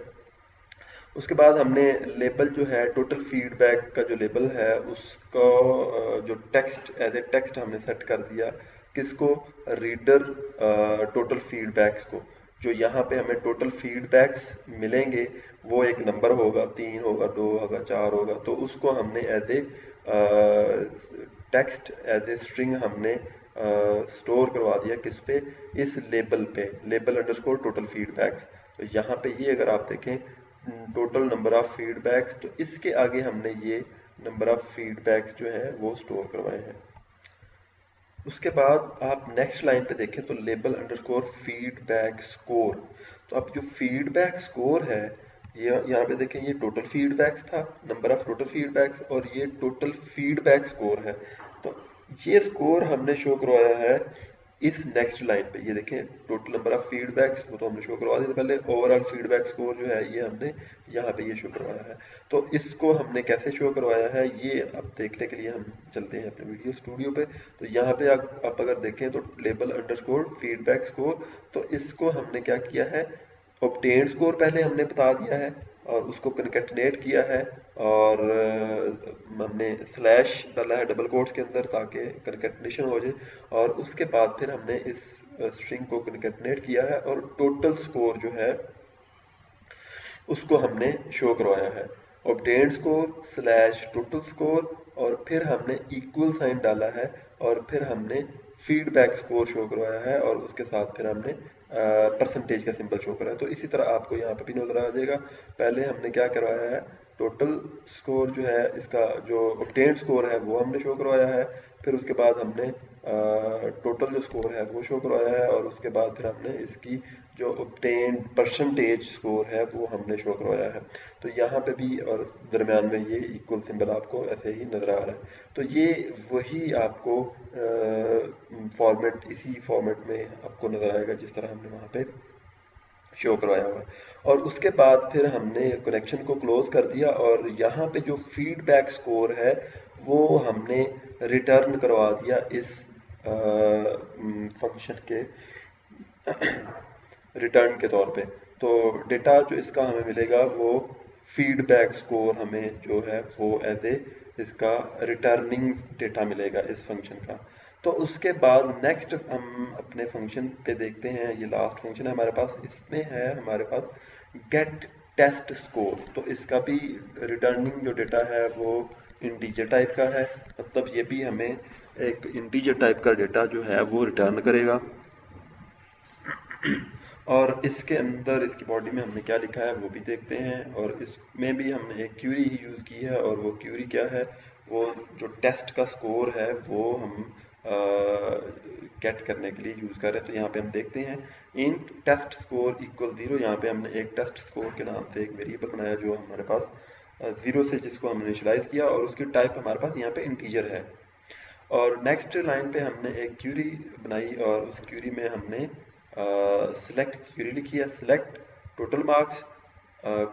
उसके बाद हमने लेबल जो है टोटल फीडबैक का जो लेबल है उसको जो टेक्स्ट एज ए टेक्स्ट हमने सेट कर दिया, किसको, रीडर टोटल फीडबैक्स को। जो यहाँ पे हमें टोटल फीडबैक्स मिलेंगे वो एक नंबर होगा, 3 होगा, 2 होगा, 4 होगा, तो उसको हमने as a text as a string हमने स्टोर करवा दिया किस पे, इस लेबल पे, लेबल अंडरस्कोर टोटल फीडबैक्स। तो यहाँ पे ये अगर आप देखें टोटल नंबर ऑफ फीडबैक्स, तो इसके आगे हमने ये नंबर ऑफ फीडबैक्स जो है वो स्टोर करवाए हैं। उसके बाद आप नेक्स्ट लाइन पे देखें तो लेबल अंडरस्कोर फीडबैक स्कोर। तो अब जो फीडबैक स्कोर है, ये यहाँ पे देखें, ये टोटल फीडबैक्स था, नंबर ऑफ टोटल फीडबैक्स, और ये टोटल फीडबैक स्कोर है। तो ये स्कोर हमने शो करवाया है इस नेक्स्ट लाइन पे ये देखें टोटल नंबर ऑफ फीडबैक्स, वो तो हमने शो करवा दिया था पहले। ओवरऑल फीडबैक स्कोर जो है ये हमने यहाँ पे ये शो करवाया है। तो इसको हमने कैसे शो करवाया है ये अब देखने के लिए हम चलते हैं अपने वीडियो स्टूडियो पे। तो यहाँ पे आप अगर देखें तो लेबल अंडरस्कोर फीडबैक स्कोर, तो इसको हमने क्या किया है, ऑब्टेन्ड स्कोर पहले हमने बता दिया है और उसको कनकेटनेट किया है, और हमने स्लैश डाला है डबल कोट्स के अंदर ताकि कनकेटनेशन हो जाए, और उसके बाद फिर हमने इस स्ट्रिंग को कनकेटनेट किया है और टोटल स्कोर जो है उसको हमने शो करवाया है। Obtained score slash total score, और फिर हमने इक्वल साइन डाला है, और फिर हमने फीडबैक स्कोर शो करवाया है, और उसके साथ फिर हमने परसेंटेज का सिंबल शो कराया। तो इसी तरह आपको यहाँ पे भी नजर आ जाएगा। पहले हमने क्या करवाया है, टोटल स्कोर जो है इसका जो ऑब्टेन्ड स्कोर है वो हमने शो करवाया है, फिर उसके बाद हमने टोटल जो स्कोर है वो शो करवाया है, और उसके बाद फिर हमने इसकी जो ऑब्टेन्ड परसेंटेज स्कोर है वो हमने शो करवाया है। तो यहाँ पे भी और दरमियान में ये इक्वल सिंबल आपको ऐसे ही नजर आ रहा है। तो ये वही आपको फॉर्मेट इसी फॉर्मेट में आपको नजर आएगा जिस तरह हमने वहाँ पे शो करवाया हुआ है। और उसके बाद फिर हमने कनेक्शन को क्लोज कर दिया, और यहाँ पे जो फीडबैक स्कोर है वो हमने रिटर्न करवा दिया इस फंक्शन के रिटर्न के तौर पे। तो डेटा जो इसका हमें मिलेगा वो फीडबैक स्कोर हमें जो है वो एज ए इसका रिटर्निंग डेटा मिलेगा इस फंक्शन का। तो उसके बाद नेक्स्ट हम अपने फंक्शन पे देखते हैं, ये लास्ट फंक्शन है हमारे पास, इसमें है हमारे पास गेट टेस्ट स्कोर। तो इसका भी रिटर्निंग जो डेटा है वो इंटीजर टाइप का है, मतलब ये भी हमें एक इंटीजर टाइप का डेटा जो है वो रिटर्न करेगा। और इसके अंदर इसकी बॉडी में हमने क्या लिखा है वो भी देखते हैं, और इसमें भी हमने एक क्यूरी ही यूज़ की है, और वो क्यूरी क्या है, वो जो टेस्ट का स्कोर है वो हम गेट करने के लिए यूज़ कर रहे हैं। तो यहाँ पे हम देखते हैं इंट टेस्ट स्कोर इक्वल 0। यहाँ पे हमने एक टेस्ट स्कोर के नाम से एक वेरिएबल बनाया जो हमारे पास 0 से जिसको हमने इनिशियलाइज किया, और उसकी टाइप हमारे पास यहाँ पे इंटीजर है। और नेक्स्ट लाइन पे हमने एक क्यूरी बनाई, और उस क्यूरी में हमने सिलेक्ट क्यूरी लिखी है, select total marks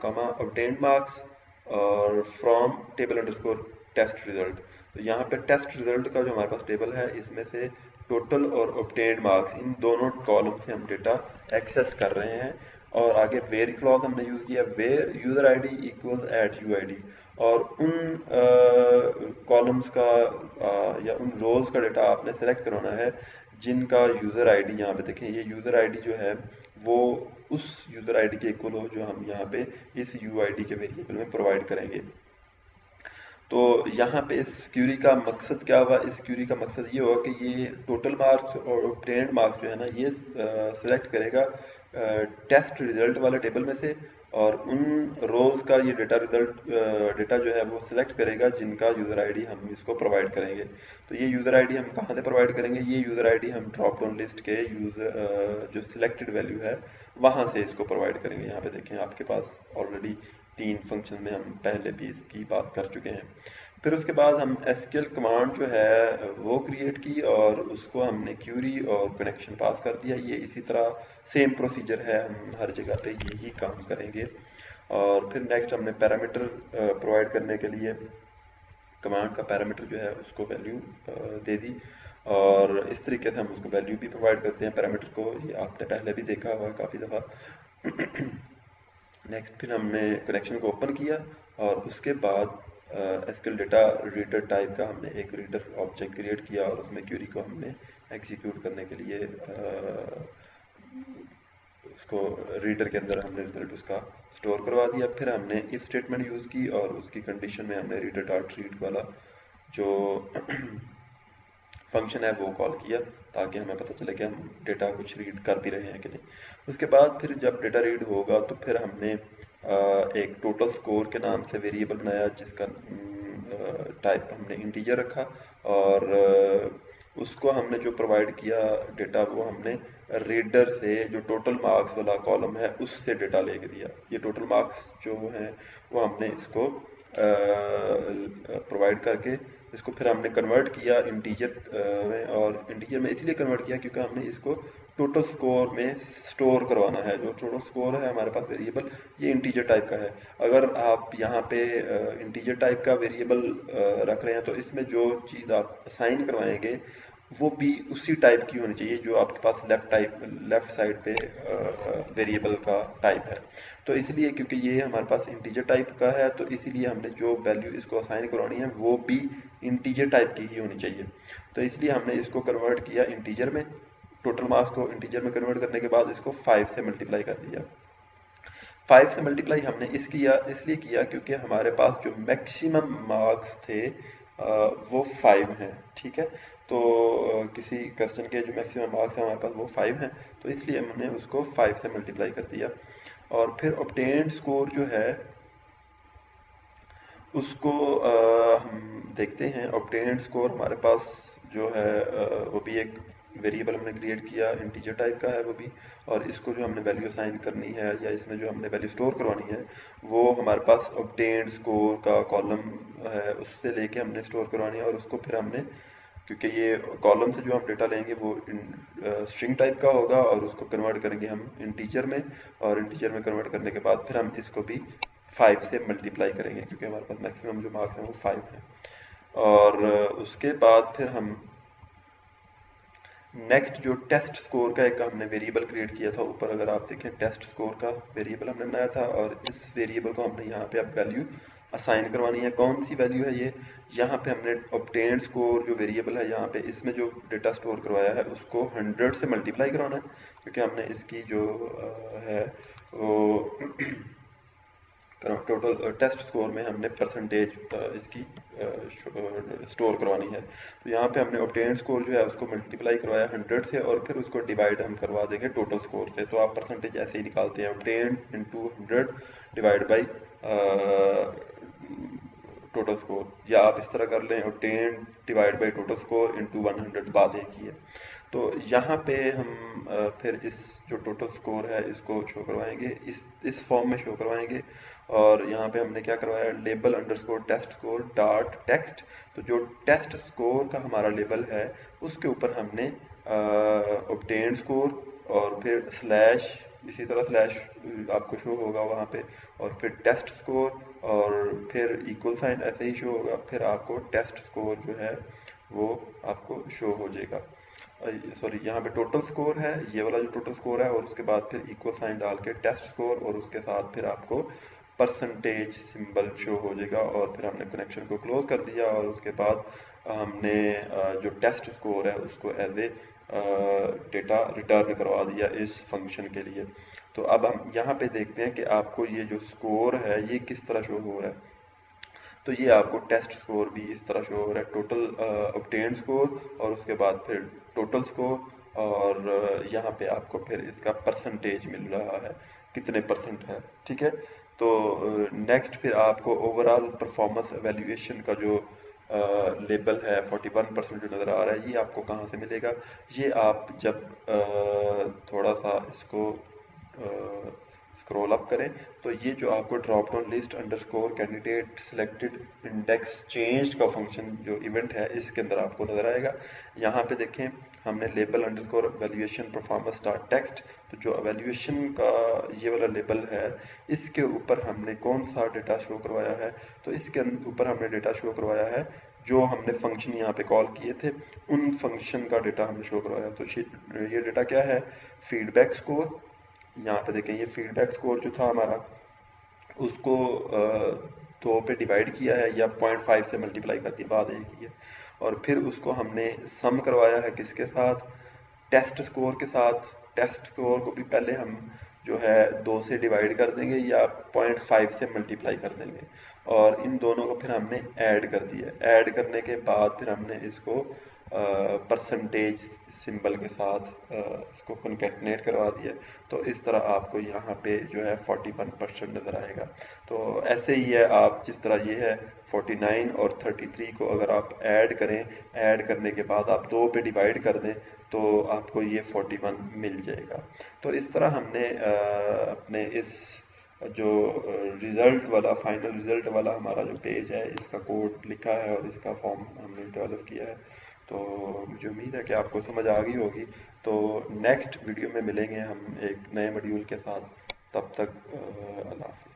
comma obtained marks और from table underscore test result. तो यहाँ पे टेस्ट रिजल्ट का जो हमारे पास टेबल है इसमें से टोटल और ऑब्टेन्ड मार्क्स इन दोनों कॉलम से हम डेटा एक्सेस कर रहे हैं। और आगे वेर क्लॉज हमने यूज किया, where user ID equal at UID, और उन कॉलम्स का या उन रोज का डेटा आपने सेलेक्ट करवाना है जिनका यूजर आईडी, यहाँ पे देखें ये यूजर आईडी जो है वो उस यूजर आईडी के इक्वल हो जो हम यहाँ पे इस यूआईडी के वेरिएबल में प्रोवाइड करेंगे। तो यहाँ पे इस क्यूरी का मकसद क्या हुआ, इस क्यूरी का मकसद ये होगा कि ये टोटल मार्क्स और ऑब्टेन्ड मार्क्स जो है ना ये सिलेक्ट करेगा टेस्ट रिजल्ट वाले टेबल में से, और उन रोज का ये डेटा जो है वो सिलेक्ट करेगा जिनका यूजर आईडी हम इसको प्रोवाइड करेंगे। तो ये यूजर आईडी हम कहाँ से प्रोवाइड करेंगे, ये यूजर आईडी हम ड्रॉप डाउन लिस्ट के यूजर जो सिलेक्टेड वैल्यू है वहां से इसको प्रोवाइड करेंगे। यहाँ पे देखें आपके पास ऑलरेडी 3 फंक्शन में हम पहले भी इसकी बात कर चुके हैं। फिर उसके बाद हम एसक्यूएल कमांड जो है वो क्रिएट की, और उसको हमने क्यूरी और कनेक्शन पास कर दिया। ये इसी तरह सेम प्रोसीजर है, हम हर जगह पे यही काम करेंगे। और फिर नेक्स्ट हमने पैरामीटर प्रोवाइड करने के लिए कमांड का पैरामीटर जो है उसको वैल्यू दे दी, और इस तरीके से हम उसको वैल्यू भी प्रोवाइड करते हैं पैरामीटर को। ये आपने पहले भी देखा हुआ है काफ़ी दफ़ा। नेक्स्ट फिर हमने कनेक्शन को ओपन किया, और उसके बाद एसक्यूएल डेटा रीडर टाइप का हमने एक रीडर ऑब्जेक्ट क्रिएट किया, और उसमें क्यूरी को हमने एग्जीक्यूट करने के लिए उसको रीडर के अंदर हमने रिजल्ट उसका स्टोर करवा दिया। फिर हमने इफ स्टेटमेंट यूज़ की, और उसकी कंडीशन में हमने रीडर डॉट रीड वाला जो फंक्शन है वो कॉल किया ताकि हमें पता चले कि हम डेटा कुछ रीड कर भी रहे हैं कि नहीं। उसके बाद फिर जब डेटा रीड होगा तो फिर हमने एक टोटल स्कोर के नाम से वेरिएबल बनाया जिसका टाइप हमने इंटीजर रखा, और उसको हमने जो प्रोवाइड किया डेटा वो हमने रीडर से जो टोटल मार्क्स वाला कॉलम है उससे डेटा लेके दिया। ये टोटल मार्क्स जो हैं वो हमने इसको प्रोवाइड करके इसको फिर हमने कन्वर्ट किया इंटीजर में, और इंटीजर में इसलिए कन्वर्ट किया क्योंकि हमने इसको टोटल स्कोर में स्टोर करवाना है। जो टोटल स्कोर है हमारे पास वेरिएबल, ये इंटीजर टाइप का है। अगर आप यहाँ पे इंटीजर टाइप का वेरिएबल रख रहे हैं तो इसमें जो चीज़ आप असाइन करवाएंगे वो भी उसी टाइप की होनी चाहिए जो आपके पास लेफ्ट साइड पे वेरिएबल का टाइप है। तो इसलिए क्योंकि ये हमारे पास इंटीजर टाइप का है तो इसीलिए हमने जो वैल्यू इसको असाइन करवानी है वो भी इंटीजर टाइप की ही होनी चाहिए। तो इसलिए हमने इसको कन्वर्ट किया इंटीजर में, टोटल मार्क्स को इंटीजर में कन्वर्ट करने के बाद इसको 5 से मल्टीप्लाई कर दिया। 5 से मल्टीप्लाई हमने इसलिए किया क्योंकि हमारे पास जो मैक्सिमम मार्क्स थे वो 5 हैं, ठीक है। तो किसी क्वेश्चन के जो मैक्सिमम मार्क्स हैं हमारे पास वो 5 हैं, तो इसलिए हमने उसको 5 से मल्टीप्लाई कर दिया। और फिर ऑब्टेन्ड स्कोर जो है उसको हम देखते हैं। ऑब्टेन्ड स्कोर हमारे पास जो है वो भी एक वेरिएबल हमने क्रिएट किया, इंटीजर टाइप का है वो भी, और इसको जो हमने वैल्यू असाइन करनी है या इसमें जो हमने वैल्यू स्टोर करवानी है वो हमारे पास ऑब्टेन्ड स्कोर का कॉलम है, उससे लेके हमने स्टोर करवानी है। और उसको फिर हमने, क्योंकि ये कॉलम से जो हम डेटा लेंगे वो स्ट्रिंग टाइप का होगा, और उसको कन्वर्ट करेंगे हम इंटीजर में, और इंटीजर में कन्वर्ट करने के बाद फिर हम इसको भी 5 से मल्टीप्लाई करेंगे क्योंकि हमारे पास मैक्सिमम जो मार्क्स हैं वो 5 हैं। और उसके बाद फिर हम नेक्स्ट जो टेस्ट स्कोर का एक हमने वेरिएबल क्रिएट किया था ऊपर, अगर आप देखें टेस्ट स्कोर का वेरिएबल हमने बनाया था, और इस वेरिएबल को हमने यहाँ पे अब वैल्यू असाइन करवानी है। कौन सी वैल्यू है ये? यहाँ पे हमने ऑब्टेन्ड स्कोर जो वेरिएबल है यहाँ पे इसमें जो डेटा स्टोर करवाया है उसको 100 से मल्टीप्लाई करवाना है, क्योंकि हमने इसकी जो है वो टोटल टेस्ट स्कोर में हमने परसेंटेज इसकी स्टोर करवानी है। तो यहाँ पे हमने ऑब्टेन्ड स्कोर जो है उसको मल्टीप्लाई करवाया 100 से, और फिर उसको डिवाइड हम करवा देंगे टोटल स्कोर से। तो आप परसेंटेज ऐसे ही निकालते हैं, obtained into 100 divide by total score, या आप इस तरह कर लें obtained divide by total score into 100, बात एक ही है। तो यहाँ पे हम फिर इस जो टोटल स्कोर है इसको शो करवाएंगे, इस फॉर्म में शो करवाएंगे। और यहाँ पे हमने क्या करवाया, label underscore test score dot text. तो जो टेस्ट स्कोर का हमारा लेबल है उसके ऊपर हमने ऑब्टेन्ड स्कोर और फिर स्लैश, इसी तरह स्लैश आपको शो होगा वहाँ पे, और फिर टेस्ट स्कोर और फिर इक्वल साइन ऐसे ही शो होगा, फिर आपको टेस्ट स्कोर जो है वो आपको शो हो जाएगा। सॉरी, यहाँ पे टोटल स्कोर है, ये वाला जो टोटल स्कोर है, और उसके बाद फिर इक्वल साइन डाल के टेस्ट स्कोर, और उसके साथ फिर आपको परसेंटेज सिंबल शो हो जाएगा। और फिर हमने कनेक्शन को क्लोज कर दिया, और उसके बाद हमने जो टेस्ट स्कोर है उसको एज ए डेटा रिटर्न करवा दिया इस फंक्शन के लिए। तो अब हम यहाँ पे देखते हैं कि आपको ये जो स्कोर है ये किस तरह शो हो रहा है। तो ये आपको टेस्ट स्कोर भी इस तरह शो हो रहा है, टोटल ऑब्टेन्ड स्कोर और उसके बाद फिर टोटल स्कोर, और यहाँ पे आपको फिर इसका परसेंटेज मिल रहा है, कितने परसेंट है, ठीक है। तो नेक्स्ट फिर आपको ओवरऑल परफॉर्मेंस एवेल्यूएशन का जो लेबल है 41% जो नज़र आ रहा है, ये आपको कहाँ से मिलेगा? ये आप जब थोड़ा सा इसको स्क्रॉल अप करें तो ये जो आपको drop down list underscore candidate selected index change का फंक्शन जो इवेंट है इसके अंदर आपको नजर आएगा। यहाँ पे देखें हमने label underscore evaluation performance dot text, तो जो एवेल्यूएशन का ये वाला लेबल है इसके ऊपर हमने कौन सा डेटा शो करवाया है? तो इसके ऊपर हमने डेटा शो करवाया है जो हमने फंक्शन यहाँ पे कॉल किए थे, उन फंक्शन का डेटा हमने शो करवाया। तो ये डेटा क्या है? Feedback score. यहाँ पे देखें ये फीडबैक स्कोर जो था हमारा उसको 2 पे डिवाइड किया है या 0.5 से मल्टीप्लाई कर दिया, बात एक ही है। और फिर उसको हमने सम करवाया है किसके साथ? टेस्ट स्कोर के साथ। टेस्ट स्कोर को भी पहले हम जो है 2 से डिवाइड कर देंगे या 0.5 से मल्टीप्लाई कर देंगे, और इन दोनों को फिर हमने ऐड कर दिया। ऐड करने के बाद फिर हमने इसको परसेंटेज सिंबल के साथ इसको कॉन्केटनेट करवा दिया। तो इस तरह आपको यहाँ पे जो है 41% नज़र आएगा। तो ऐसे ही है, आप जिस तरह ये है 49 और 33 को अगर आप ऐड करें, ऐड करने के बाद आप 2 पे डिवाइड कर दें तो आपको ये 41 मिल जाएगा। तो इस तरह हमने अपने इस जो रिजल्ट वाला फाइनल रिजल्ट वाला हमारा जो पेज है, इसका कोड लिखा है और इसका फॉर्म हमने डेवलप किया है। तो मुझे उम्मीद है कि आपको समझ आ गई होगी। तो नेक्स्ट वीडियो में मिलेंगे हम एक नए मॉड्यूल के साथ। तब तक अल्लाह हाफिज़।